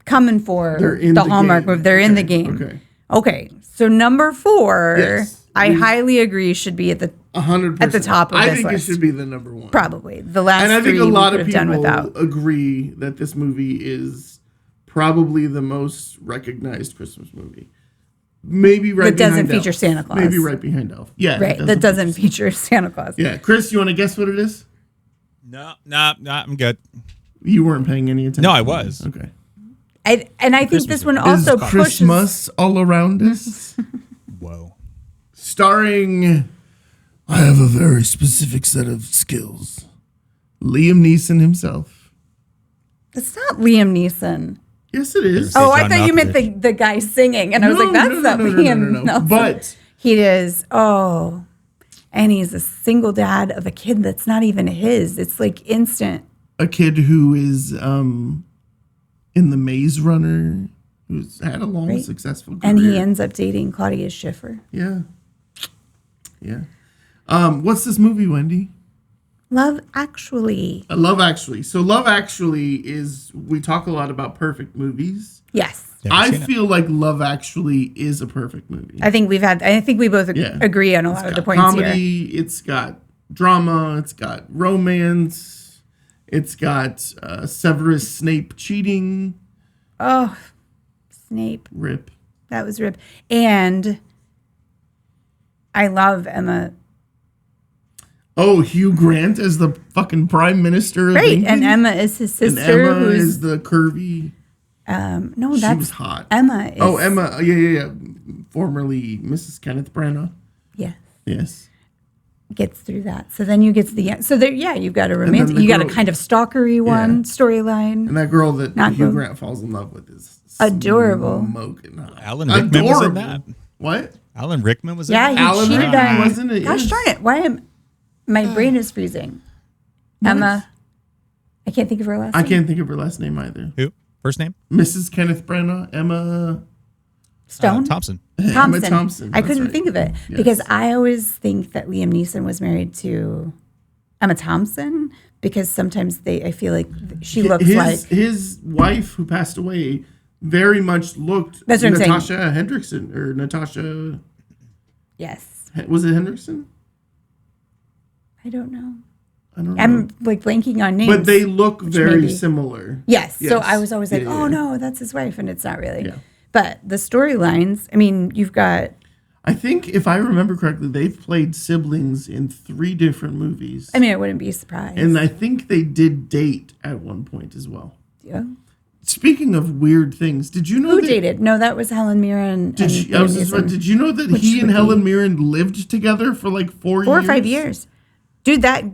coming for
They're in
the
the
Hallmark
game.
movie. They're in the
Okay,
game.
okay.
Okay. So number 4,
Yes.
I highly agree should be at the
100%.
at the top of
I
this
think
list.
it should be the number 1.
Probably. The last
And I think
3
a lot
we
of
could have done
people
without.
agree that this movie is probably the most recognized Christmas movie. Maybe right
That doesn't
behind
feature
Elf.
Santa Claus.
Maybe right behind Elf. Yeah.
Right. That doesn't feature Santa Claus.
Yeah. Chris, you want to guess what it is?
No, I'm good.
You weren't paying any attention.
No, I
to
was.
this. Okay.
And I think this one
Is
also pushes.
Christmas all around us?
Whoa.
Starring, I have a very specific set of skills. Liam Neeson himself.
It's not Liam Neeson.
Yes, it is.
Say
Oh, I
John
thought you meant
Malkovich.
the guy singing. And I was like, that's not Liam Neeson.
But
He is. Oh. And he's a single dad of a kid that's not even his. It's like instant.
a kid who is in the Maze Runner, who's had a long,
Right.
successful career.
And he ends up dating Claudia Schiffer.
Yeah. Yeah. What's this movie, Wendy?
Love Actually.
Love Actually. So Love Actually is, we talk a lot about perfect movies.
Yes.
Never
I
seen it.
feel like Love Actually is a perfect movie.
I think we both
Yeah.
agree on a lot of the points
comedy,
here.
it's got drama, it's got romance, it's got Severus Snape cheating.
Oh, Snape.
Rip.
That was rip. And I love Emma.
Oh, Hugh Grant as the fucking prime minister of
Right.
England.
And Emma is his
And
sister.
Emma
who's
is the curvy.
no,
She
that's
was hot.
Emma. Is,
Oh, Emma. Yeah. Formerly Mrs. Kenneth Branagh.
Yeah.
Yes.
gets through that. So then you get to the end. So there, yeah, you've got a
then
romantic,
the
you got a
girl-
kind of stalkery one storyline.
And that girl that
Not
Hugh
good.
Grant falls in love with is
Adorable.
smoking hot.
Alan Rickman was in that.
What?
Alan Rickman was in
Yeah,
that.
he
Alan
cheated
Rickman
on.
wasn't it?
Gosh
Yes.
darn it! Why am my brain is freezing? Emma, I can't think of her last
I
name.
can't think of her last name either.
Who? First name?
Mrs. Kenneth Branagh, Emma
Stone.
Thompson.
Emma Thompson.
I
that's
couldn't
right.
think of it
Yes.
because I always think that Liam Neeson was married to Emma Thompson because sometimes I feel like she looks like.
His wife, who passed away, very much looked
That's what I'm saying.
Natasha Hendrickson or Natasha.
Yes,
Was it Hendrickson?
I don't know.
I don't know.
I'm like blanking on names.
But they look very
maybe-
similar.
Yes. So
Yes.
I was always like,
Yeah,
oh
yeah.
no, that's his wife, and it's not really.
Yeah.
But the storylines. I mean, you've got.
I think, if I remember correctly, they've played siblings in 3 different movies.
I mean, I wouldn't be surprised.
And I think they did date at one point as well.
yeah.
Speaking of weird things, did you know
Who
that
dated? No, that was Helen Mirren.
Did you know that he and Helen Mirren lived together for like 4 years?
4 or 5 years, dude. That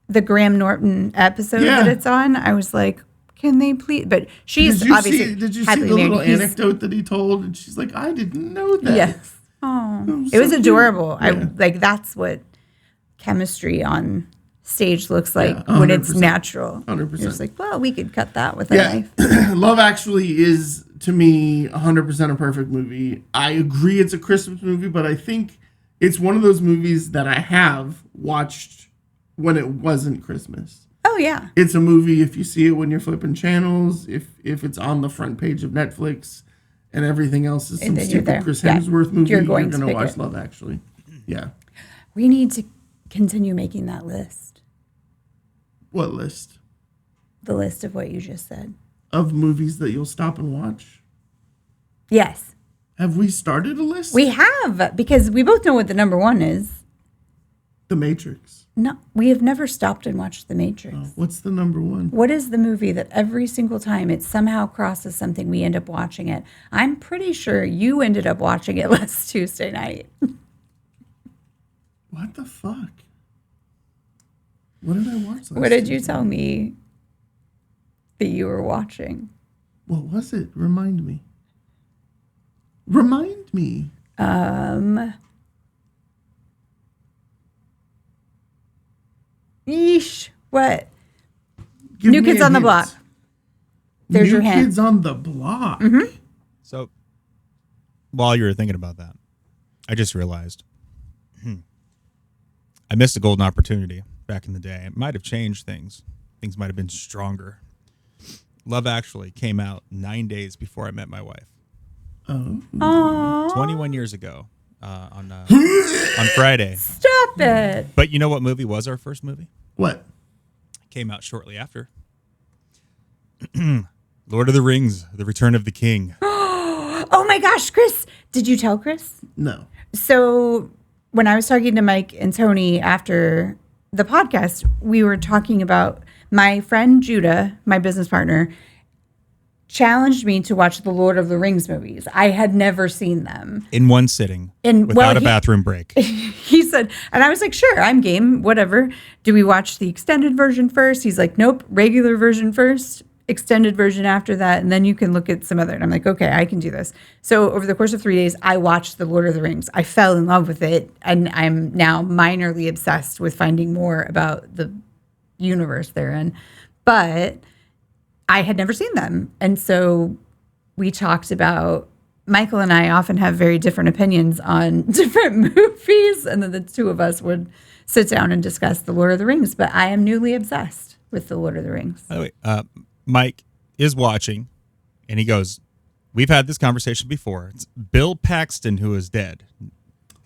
the Graham Norton episode
Yeah.
that it's on, I was like, can they please? But she's
Did you
obviously
see? Did you see
happily
the
married.
little
He's-
anecdote that he told? And she's like, "I didn't know that."
Yes. Oh,
was
it was
so cute.
adorable. I
Yeah.
like that's what chemistry on stage looks like
Yeah,
when it's
100%.
natural.
100%.
It's like, well, we could cut that with a
Yeah,
knife.
Love Actually is to me 100% a perfect movie. I agree it's a Christmas movie, but I think it's one of those movies that I have watched when it wasn't Christmas.
Oh yeah.
It's a movie if you see it when you're flipping channels, if it's on the front page of Netflix, and everything else is some
then you're there.
stupid Chris
Yeah.
Hemsworth movie,
You're
you're
going
going
to
to
pick
watch
it.
Love Actually. Yeah.
We need to continue making that list.
What list
The list of what you just said.
of movies that you'll stop and watch?
Yes.
Have we started a list?
We have, because we both know what the number one is.
The Matrix.
No, we have never stopped and watched The Matrix.
What's the number one?
What is the movie that every single time it somehow crosses something, we end up watching it? I'm pretty sure you ended up watching it last Tuesday night.
What the fuck? What did I watch last
What did you
Tuesday?
tell me that you were watching?
What was it? Remind me. Remind me.
Yeesh. What?
Give
New
me
Kids
a
on the
hint.
Block. There's
New
your hint.
Kids on the Block.
So, while you were thinking about that, I just realized I missed a golden opportunity back in the day. It might have changed things. Things might have been stronger. Love Actually came out 9 days before I met my wife.
Oh.
Aww.
21 years ago on Friday.
Stop it.
But you know what movie was our first movie?
What?
Came out shortly after. Lord of the Rings, The Return of the King.
Oh my gosh, Chris. Did you tell Chris?
No.
So when I was talking to Mike and Tony after the podcast, we were talking about my friend Judah, my business partner, challenged me to watch the Lord of the Rings movies. I had never seen them.
In one sitting,
And,
without
well,
a
he-
bathroom break.
He said, and I was like, sure, I'm game, whatever. Do we watch the extended version first? He's like, nope, regular version first, extended version after that, and then you can look at some other. And I'm like, okay, I can do this. So over the course of 3 days, I watched The Lord of the Rings. I fell in love with it, and I'm now minorly obsessed with finding more about the universe they're in. But I had never seen them. And so we talked about, Michael and I often have very different opinions on different movies. And then the two of us would sit down and discuss The Lord of the Rings. But I am newly obsessed with The Lord of the Rings.
By the way, Mike is watching, and he goes, we've had this conversation before. It's Bill Paxton who is dead.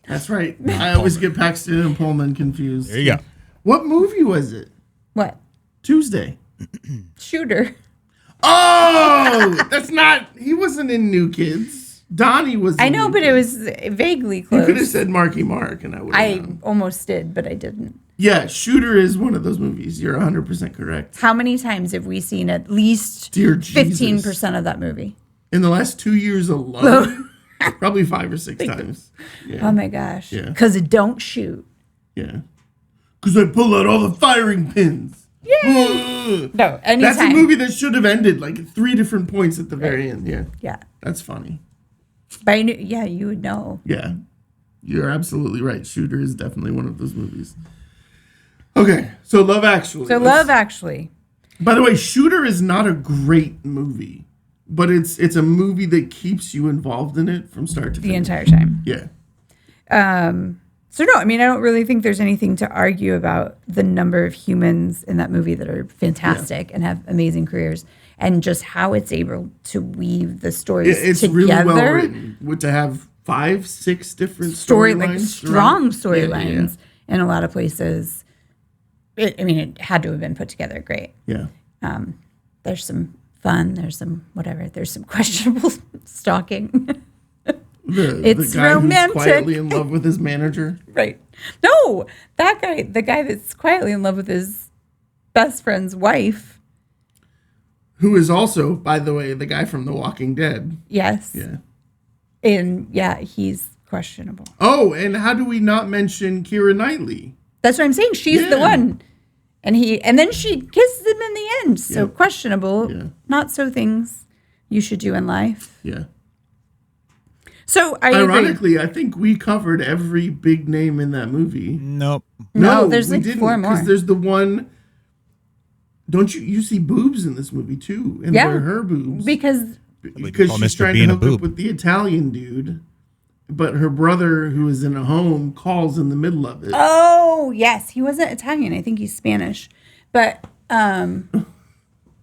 That's right. I always get Paxton and Pullman confused.
There you go.
What movie was it?
What?
Tuesday.
Shooter.
Oh, that's not. He wasn't in New Kids. Donnie was.
I
in
know,
New
but it
Kids.
was vaguely
You could have
close.
said Marky Mark, and I would.
I almost did, but I didn't.
Yeah, Shooter is one of those movies. You're 100% correct.
How many times have we seen at least
Dear Jesus.
15% of that movie?
In the last 2 years alone, probably 5 or 6 times. Yeah.
Oh my gosh.
Yeah.
Because it don't shoot.
Yeah. Because I pull out all the firing pins.
Yay! No, anytime.
That's a movie that should have ended like at 3 different points at the very end. Yeah.
Yeah.
That's funny.
But yeah, you would know.
Yeah. You're absolutely right. Shooter is definitely one of those movies. Okay. So Love Actually.
Love Actually.
By the way, Shooter is not a great movie, but it's a movie that keeps you involved in it from start to finish.
The entire time.
Yeah.
So no, I mean, I don't really think there's anything to argue about the number of humans in that movie that are fantastic and have amazing careers, and just how it's able to weave the stories
It's
together.
really well written. To have 5, 6 different storylines.
Strong storylines in a lot of places. It had to have been put together great.
Yeah.
There's some fun. There's some whatever. There's some questionable stalking.
The guy
romantic.
who's quietly in love with his manager.
Right. No, that guy, the guy that's quietly in love with his best friend's wife.
Who is also, by the way, the guy from The Walking Dead.
Yes.
Yeah.
And he's questionable.
Oh, and how do we not mention Keira Knightley?
That's what I'm saying. She's the one. And then she kisses him in the end. So questionable.
Yeah.
Not so things you should do in life.
Yeah.
So I
Ironically,
agree.
I think we covered every big name in that movie.
Nope.
No, there's
we
like
didn't,
4 more.
Because there's the one. Don't you see boobs in this movie too? And they're her boobs.
Because
Because she's trying to hook up with the Italian dude, but her brother, who is in a home, calls in the middle of it.
oh yes, he wasn't Italian. I think he's Spanish, but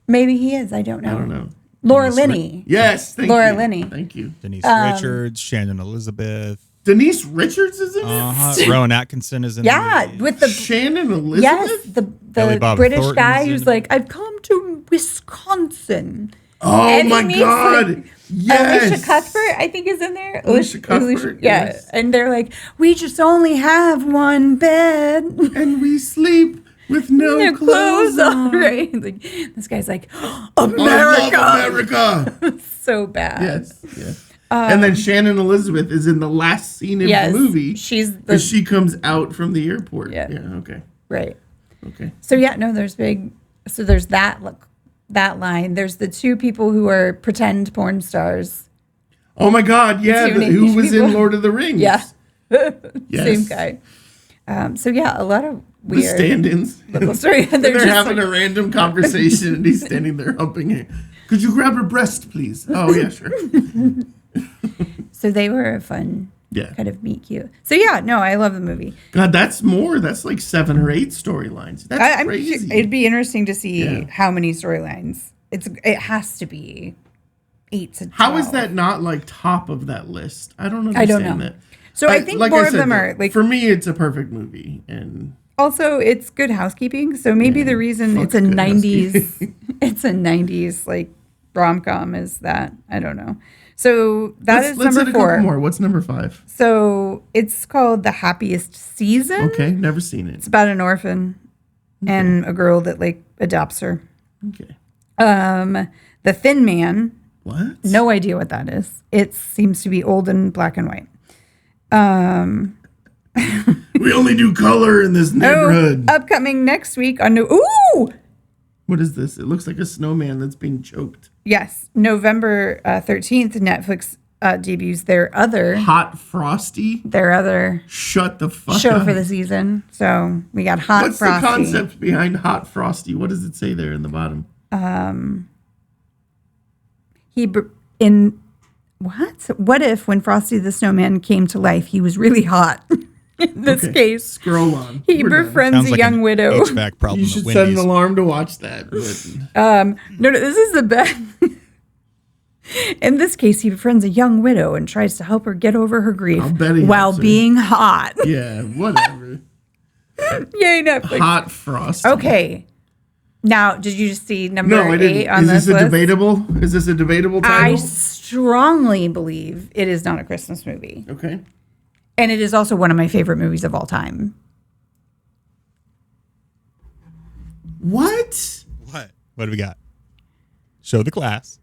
maybe he is. I don't know.
I don't know.
Laura Linney.
Yes, thank
Laura
you.
Linney.
Thank you.
Denise Richards, Shannon Elizabeth,
Denise Richards is in it?
Rowan Atkinson is in
Yeah,
it.
with the
Shannon Elizabeth?
yes, the
Billy Bob
British
Thornton's
guy
in
who's
it.
like, I've come to Wisconsin.
Oh
And he
my
meets,
God.
like,
Yes.
Alicia Cuthbert, I think, is in there.
Alicia Cuthbert,
yeah.
yes.
And they're like, we just only have one bed.
And we sleep with no
Their
clothes on.
Right? Like, this guy's like,
I
America.
love America.
So bad.
Yes, yes. And then Shannon Elizabeth is in the last scene of
Yes,
the movie.
she's
Because she comes out from the airport.
Yeah.
Okay.
Right.
Okay.
So there's that line. There's the 2 people who are pretend porn stars.
Oh my God, yeah,
Two
who was
people.
in Lord of the Rings.
Yeah.
Yes.
Same guy. A lot of
The
weird
stand-ins.
little story.
They're
just
having
like-
a random conversation and he's standing there humping it. Could you grab her breast, please? Oh, yeah, sure.
So they were a fun
Yeah.
kind of meet cute. So yeah, no, I love the movie.
God, that's more. That's like 7 or 8 storylines. That's crazy.
It'd be interesting to see
Yeah.
how many storylines. It has to be 8 to 12.
How is that not like top of that list? I don't understand
I don't know.
that.
So I think more of them are like.
For me, it's a perfect movie, and
Also, it's good housekeeping. So maybe the reason it's a
good
90s, it's a 90s like rom-com is that. I don't know. So let's
let's
number
hit a
4.
couple more. What's number 5?
So it's called The Happiest Season.
Okay, never seen it.
It's about an orphan and a girl that like adopts her.
Okay.
The Thin Man.
What?
No idea what that is. It seems to be old and black and white.
We only do color in this neighborhood.
Upcoming next week on Ooh!
What is this? It looks like a snowman that's being choked.
Yes, November 13th, Netflix debuts their other
Hot Frosty? Shut the fuck
show
up.
for the season. So we got Hot
What's
Frosty.
the concept behind Hot Frosty? What does it say there in the bottom?
What if when Frosty the Snowman came to life, he was really hot? In this
Okay,
case,
scroll on.
he
We're done.
befriends
Sounds
a
like
young
an
widow.
HVAC problem
You
at
should set an
Wendy's.
alarm to watch that. but-
No, this is the best. In this case, he befriends a young widow and tries to help her get over her grief
I'll bet he
while
helps her.
being hot.
Yeah, whatever.
Yay, Netflix.
Hot Frosty.
Okay. Now, did you just see number
No, I
8
didn't.
on
Is
this
this a
list?
debatable? Is this a debatable
I
title?
strongly believe it is not a Christmas movie.
Okay.
And it is also one of my favorite movies of all time.
What?
What? What do we got? Show the class.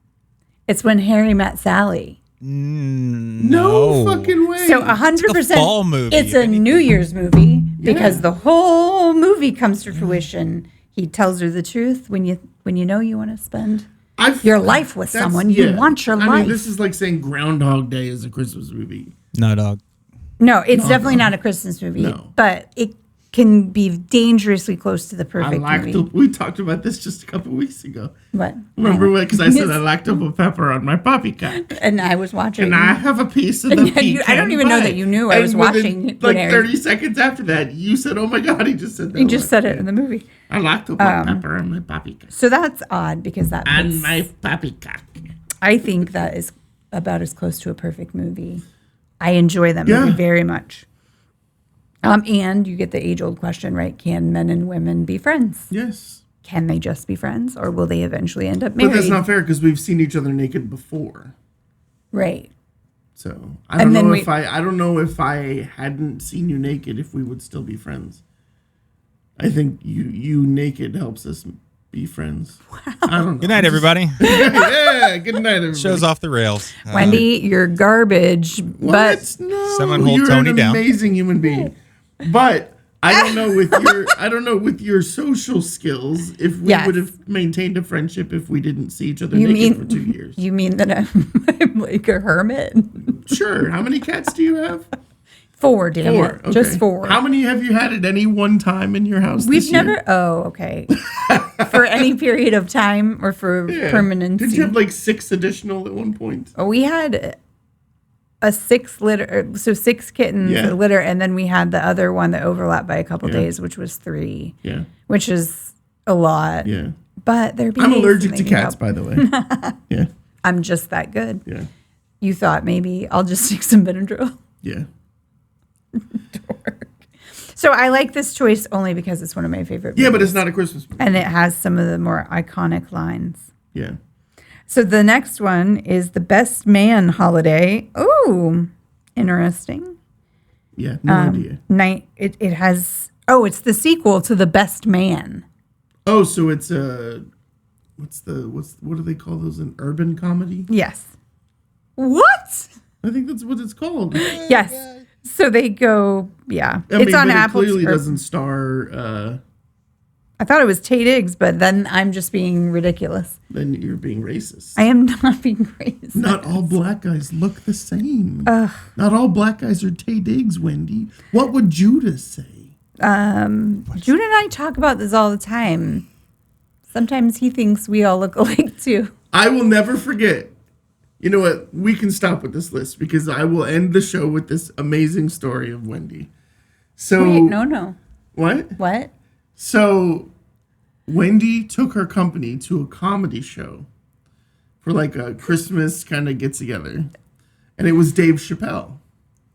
It's When Harry Met Sally.
No fucking way.
So 100%.
It's a fall movie,
It's
if
a
anything.
New Year's movie because the whole movie comes to fruition. He tells her the truth when you know you want to spend your life with someone. You want your life.
I mean, this is like saying Groundhog Day is a Christmas movie.
No, dog.
No, it's definitely not a Christmas movie,
No.
but it can be dangerously close to the perfect movie.
We talked about this just a couple weeks ago.
What?
Remember when? Because I said I liked a pepper on my poppycock.
And I was watching.
And I have a piece of the pecan
I don't even know
pie.
that you knew I was watching.
Within, like 30 seconds after that, you said, "Oh my God, he just said that."
You just said it in the movie.
I like to put pepper on my poppycock.
So that's odd because that
On my poppycock.
I think that is about as close to a perfect movie. I enjoy that movie very much. And you get the age-old question, right? Can men and women be friends?
Yes.
Can they just be friends, or will they eventually end up married?
But that's not fair because we've seen each other naked before.
Right.
So I don't know if I hadn't seen you naked, if we would still be friends. I think you naked helps us be friends. Wow. I don't know.
Good night, everybody.
Yeah, good night, everybody.
Show's off the rails.
Wendy, you're garbage.
What?
But
No,
Someone hold
you're
Tony
an
down.
amazing human being. But I don't know with your social skills if we would have maintained a friendship if we didn't see each other naked for 2 years.
You mean that I'm like a hermit?
Sure. How many cats do you have?
4, damn it.
Okay.
Just 4.
How many have you had at any one time in your house?
We've
this year?
never. Oh, okay. For any period of time or for permanency.
Did you have like 6 additional at one point?
Oh, we had a 6 litter, so 6 kittens a litter, and then we had the other one that overlapped by a couple days, which was 3.
Yeah.
Which is a lot.
Yeah.
But they're
I'm allergic to cats, by the way. Yeah.
I'm just that good.
Yeah.
You thought maybe I'll just take some Benadryl.
Yeah.
So I like this choice only because it's one of my favorite movies.
Yeah, but it's not a Christmas movie.
And it has some of the more iconic lines.
Yeah.
So the next one is The Best Man Holiday. Ooh, interesting.
Yeah, no idea.
It has, it's the sequel to The Best Man.
Oh, so it's what do they call those, an urban comedy?
Yes. What?
I think that's what it's called.
Yes. So they go, it's on
but
Apple.
It clearly doesn't star.
I thought it was Tay Diggs, but then I'm just being ridiculous.
Then you're being racist.
I am not being racist.
Not all black guys look the same. Not all black guys are Tay Diggs, Wendy. What would Judah say?
Judah and I talk about this all the time. Sometimes he thinks we all look alike too.
I will never forget. You know what? We can stop with this list because I will end the show with this amazing story of Wendy. So
Wait, no.
What? So Wendy took her company to a comedy show for like a Christmas kind of get together. And it was Dave Chappelle.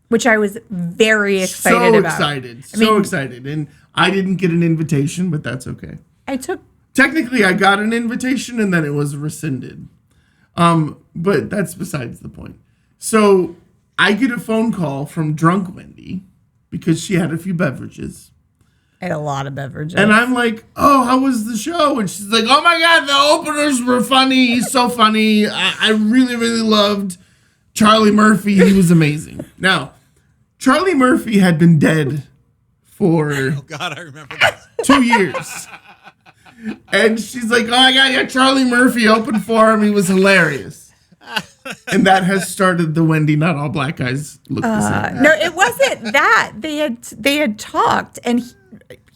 Which I was very excited about.
So excited. And I didn't get an invitation, but that's okay. Technically, I got an invitation and then it was rescinded. But that's besides the point. So I get a phone call from drunk Wendy because she had a few beverages.
I had a lot of beverages.
And I'm like, oh, how was the show? And she's like, oh my God, the openers were funny. He's so funny. I really, really loved Charlie Murphy. He was amazing. Now, Charlie Murphy had been dead for
Oh God, I remember that.
2 years. And she's like, oh my God, yeah, Charlie Murphy opened for him. He was hilarious. And that has started the Wendy, not all black guys look the same.
No, it wasn't that. They had talked, and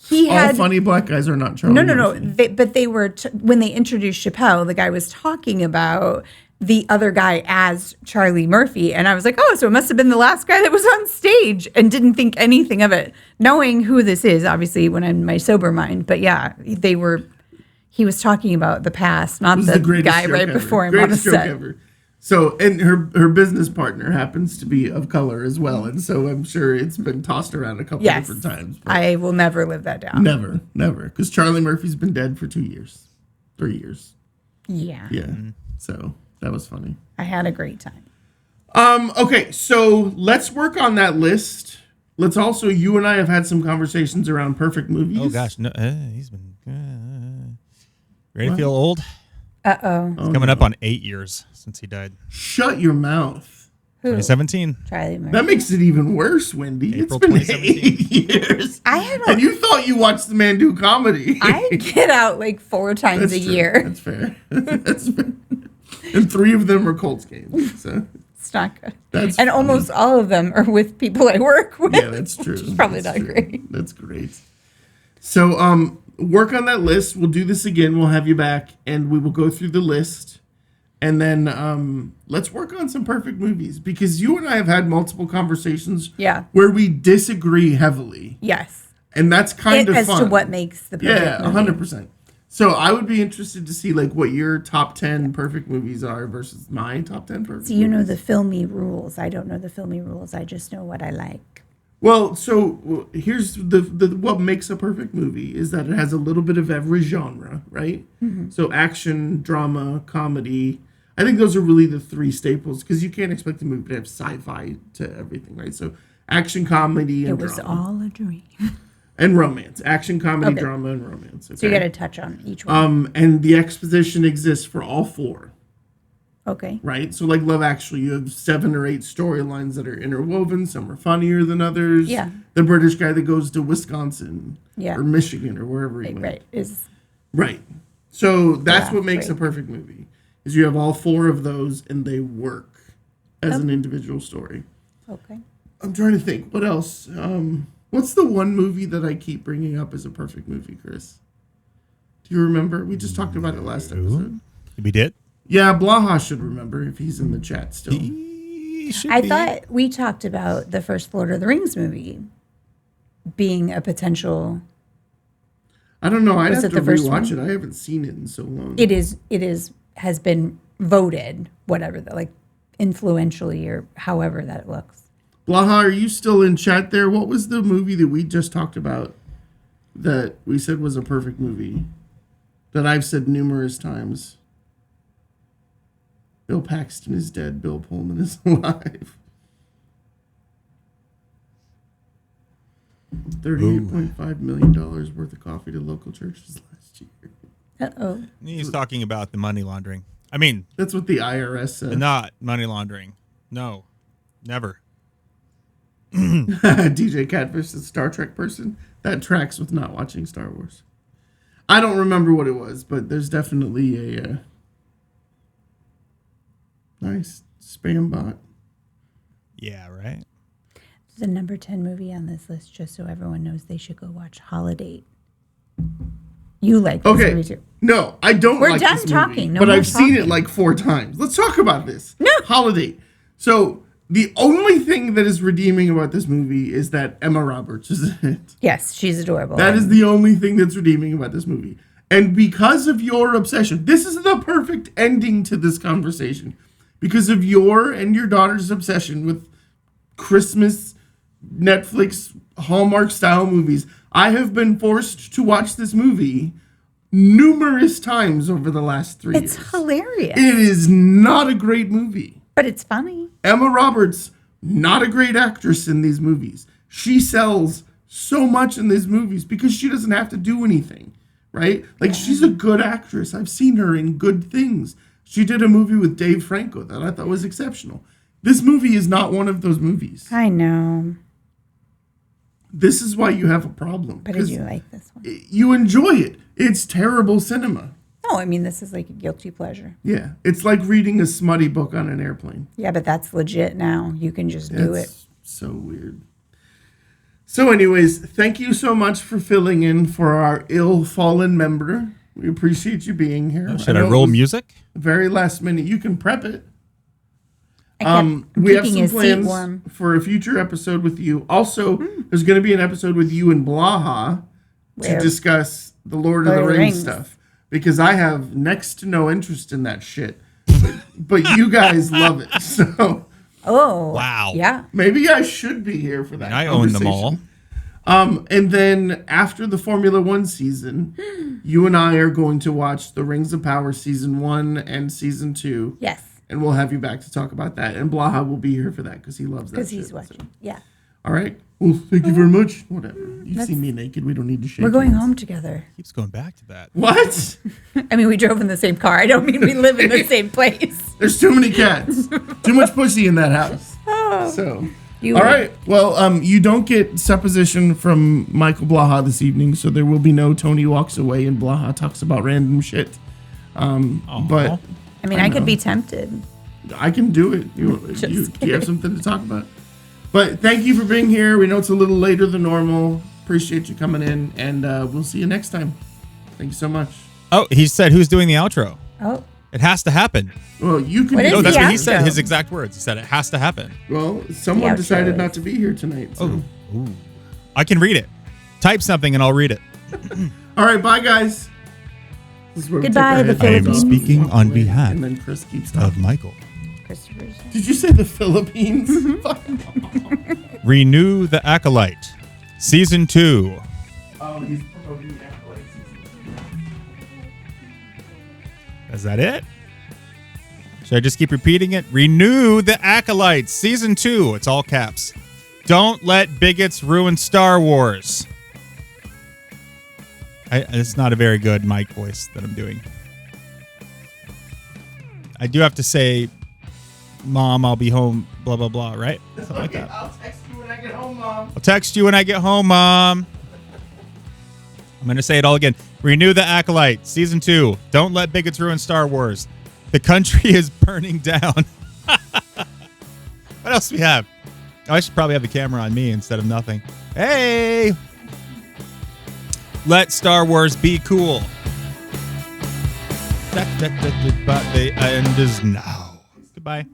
he had
all funny black guys are not Charlie Murphy.
No. But they were when they introduced Chappelle, the guy was talking about the other guy as Charlie Murphy, and I was like, oh, so it must have been the last guy that was on stage, and didn't think anything of it, knowing who this is, obviously, when I'm in my sober mind. But yeah, he was talking about the past, not the guy right before him on the set.
Ever. So, and her business partner happens to be of color as well, and so I'm sure it's been tossed around a couple different times.
I will never live that down.
Never, because Charlie Murphy's been dead for 2 years, 3 years.
Yeah.
So that was funny.
I had a great time.
Okay, so let's work on that list. Let's also, you and I have had some conversations around perfect movies.
Oh gosh, no, he's been ready to feel old.
Uh-oh.
It's coming up on 8 years since he died.
Shut your mouth.
Who?
2017.
Charlie Murphy.
That makes it even worse, Wendy.
April
It's been
2017.
8 years.
I had
And you thought you watched the man do comedy.
I get out like 4 times
That's
a
true.
year.
That's fair. That's fair. And 3 of them are Colts games. So
It's not good.
That's
and
funny.
almost all of them are with people I work with.
yeah, that's true.
Which is probably
That's
not
true.
great.
That's great. So work on that list. We'll do this again. We'll have you back and we will go through the list. And then let's work on some perfect movies because you and I have had multiple conversations
Yeah.
where we disagree heavily.
Yes.
And that's kind of
As
fun.
to what makes the perfect
Yeah,
movie.
100%. So I would be interested to see like what your top 10 perfect movies are versus my top 10 perfect
So you know
movies.
the filmy rules. I don't know the filmy rules. I just know what I like.
Well, so here's the what makes a perfect movie is that it has a little bit of every genre, right?
Mm-hmm.
So action, drama, comedy. I think those are really the 3 staples because you can't expect a movie to have sci-fi to everything, right? So action, comedy, and
It was
drama.
all a dream.
And romance. Action, comedy,
Okay.
drama, and romance.
So you
okay?
got to touch on each one.
And the exposition exists for all 4.
Okay.
Right? So like Love Actually, you have 7 or 8 storylines that are interwoven. Some are funnier than others.
Yeah.
The British guy that goes to Wisconsin
Yeah.
or Michigan or wherever he
Right.
went.
Right. Is
Right. So that's
Yeah,
what makes a
right.
perfect movie. Is you have all 4 of those and they work as an individual story.
okay.
I'm trying to think. What else? What's the one movie that I keep bringing up as a perfect movie, Chris? Do you remember? We just talked about it last episode.
We did.
Yeah, Blaha should remember if he's in the chat still.
He should
I
be.
thought we talked about the first Lord of the Rings movie being a potential.
I don't know. I'd
Was
have
it
to
the first
rewatch
one?
it. I haven't seen it in so long.
It is has been voted whatever the like influentially or however that looks.
Blaha, are you still in chat there? What was the movie that we just talked about that we said was a perfect movie that I've said numerous times? Bill Paxton is dead. Bill Pullman is alive. $38.5 million worth of coffee to local churches last year.
Uh-oh.
He's talking about the money laundering. I mean,
That's what the IRS said.
not money laundering. No, never.
DJ Catfish is a Star Trek person. That tracks with not watching Star Wars. I don't remember what it was, but there's definitely a nice spam bot.
Yeah, right.
The number 10 movie on this list, just so everyone knows, they should go watch Holiday. You like this
Okay.
movie too.
No, I don't
We're
like
done
this movie,
talking. No
but
more
I've seen it
talking.
like 4 times. Let's talk about this.
No.
Holiday. So the only thing that is redeeming about this movie is that Emma Roberts is in it.
Yes, she's adorable.
That is the only thing that's redeeming about this movie. And because of your obsession, this is the perfect ending to this conversation. Because of your and your daughter's obsession with Christmas, Netflix, Hallmark style movies, I have been forced to watch this movie numerous times over the last 3 years.
It's hilarious,
It is not a great movie.
but it's funny.
Emma Roberts, not a great actress in these movies. She sells so much in these movies because she doesn't have to do anything, right? Like, she's a good actress. I've seen her in good things. She did a movie with Dave Franco that I thought was exceptional. This movie is not one of those movies.
I know,
This is why you have a problem.
but I
'cause
do like this one.
You enjoy it. It's terrible cinema.
No, I mean, this is like a guilty pleasure.
Yeah. It's like reading a smutty book on an airplane.
Yeah, but that's legit now. You can just do it.
That's so weird. So anyways, thank you so much for filling in for our ill-fallen member. We appreciate you being here.
Should I
know it
roll
was
music?
Very last minute. You can prep it.
I'm
We have
keeping
some
his seat
plans
warm.
for a future episode with you. Also, there's going to be an episode with you and Blaha to
Where-
discuss the Lord of the Rings stuff. Because I have next to no interest in that shit. But you guys love it. So
Oh,
Wow.
Yeah.
maybe I should be here for that.
I own them all.
conversation. And then after the Formula One season, you and I are going to watch the Rings of Power season 1 and season 2.
Yes,
And we'll have you back to talk about that. And Blaha will be here for that because he loves that
because
shit.
he's watching. Yeah,
All right. Well, thank you very much. Whatever. You've seen me naked. We don't need to shake
we're going
hands.
home together.
Keeps going back to that.
What?
I mean, we drove in the same car. I don't mean we live in the same place.
There's too many cats. Too much pussy in that house. So,
You-
all right. Well, you don't get supposition from Michael Blaha this evening, so there will be no Tony walks away and Blaha talks about random shit. But
I mean, I could be tempted.
I can do it. Do you have something to talk about? But thank you for being here. We know it's a little later than normal. Appreciate you coming in, and we'll see you next time. Thank you so much.
Oh, he said who's doing the outro?
Oh,
It has to happen.
Well, you can.
What is
No,
the
that's what he said.
outro?
His exact words. He said it has to happen.
Well, someone
The outro
decided
is-
not to be here tonight. So.
Ooh. I can read it. Type something and I'll read it.
All right, bye guys. This is where we
Goodbye,
take our
the
heads
I am
off,
Philippines.
speaking
walk
on
away,
behalf
and then Chris keeps
of
talking.
Michael.
Christopher's.
Did you say the Philippines?
Renew the Acolyte. Season 2.
Oh, he's promoting the Acolyte season.
Is that it? Should I just keep repeating it? Renew the Acolyte. Season 2. It's all caps. Don't let bigots ruin Star Wars. It's not a very good mic voice that I'm doing. I do have to say, Mom, I'll be home, blah, blah, blah, right? Something like that.
I'll text you when I get home, Mom.
I'll text you when I get home, Mom. I'm going to say it all again. Renew the Acolyte. Season 2. Don't let bigots ruin Star Wars. The country is burning down. What else do we have? Oh, I should probably have the camera on me instead of nothing. Hey! Let Star Wars be cool. But the end is now. Goodbye.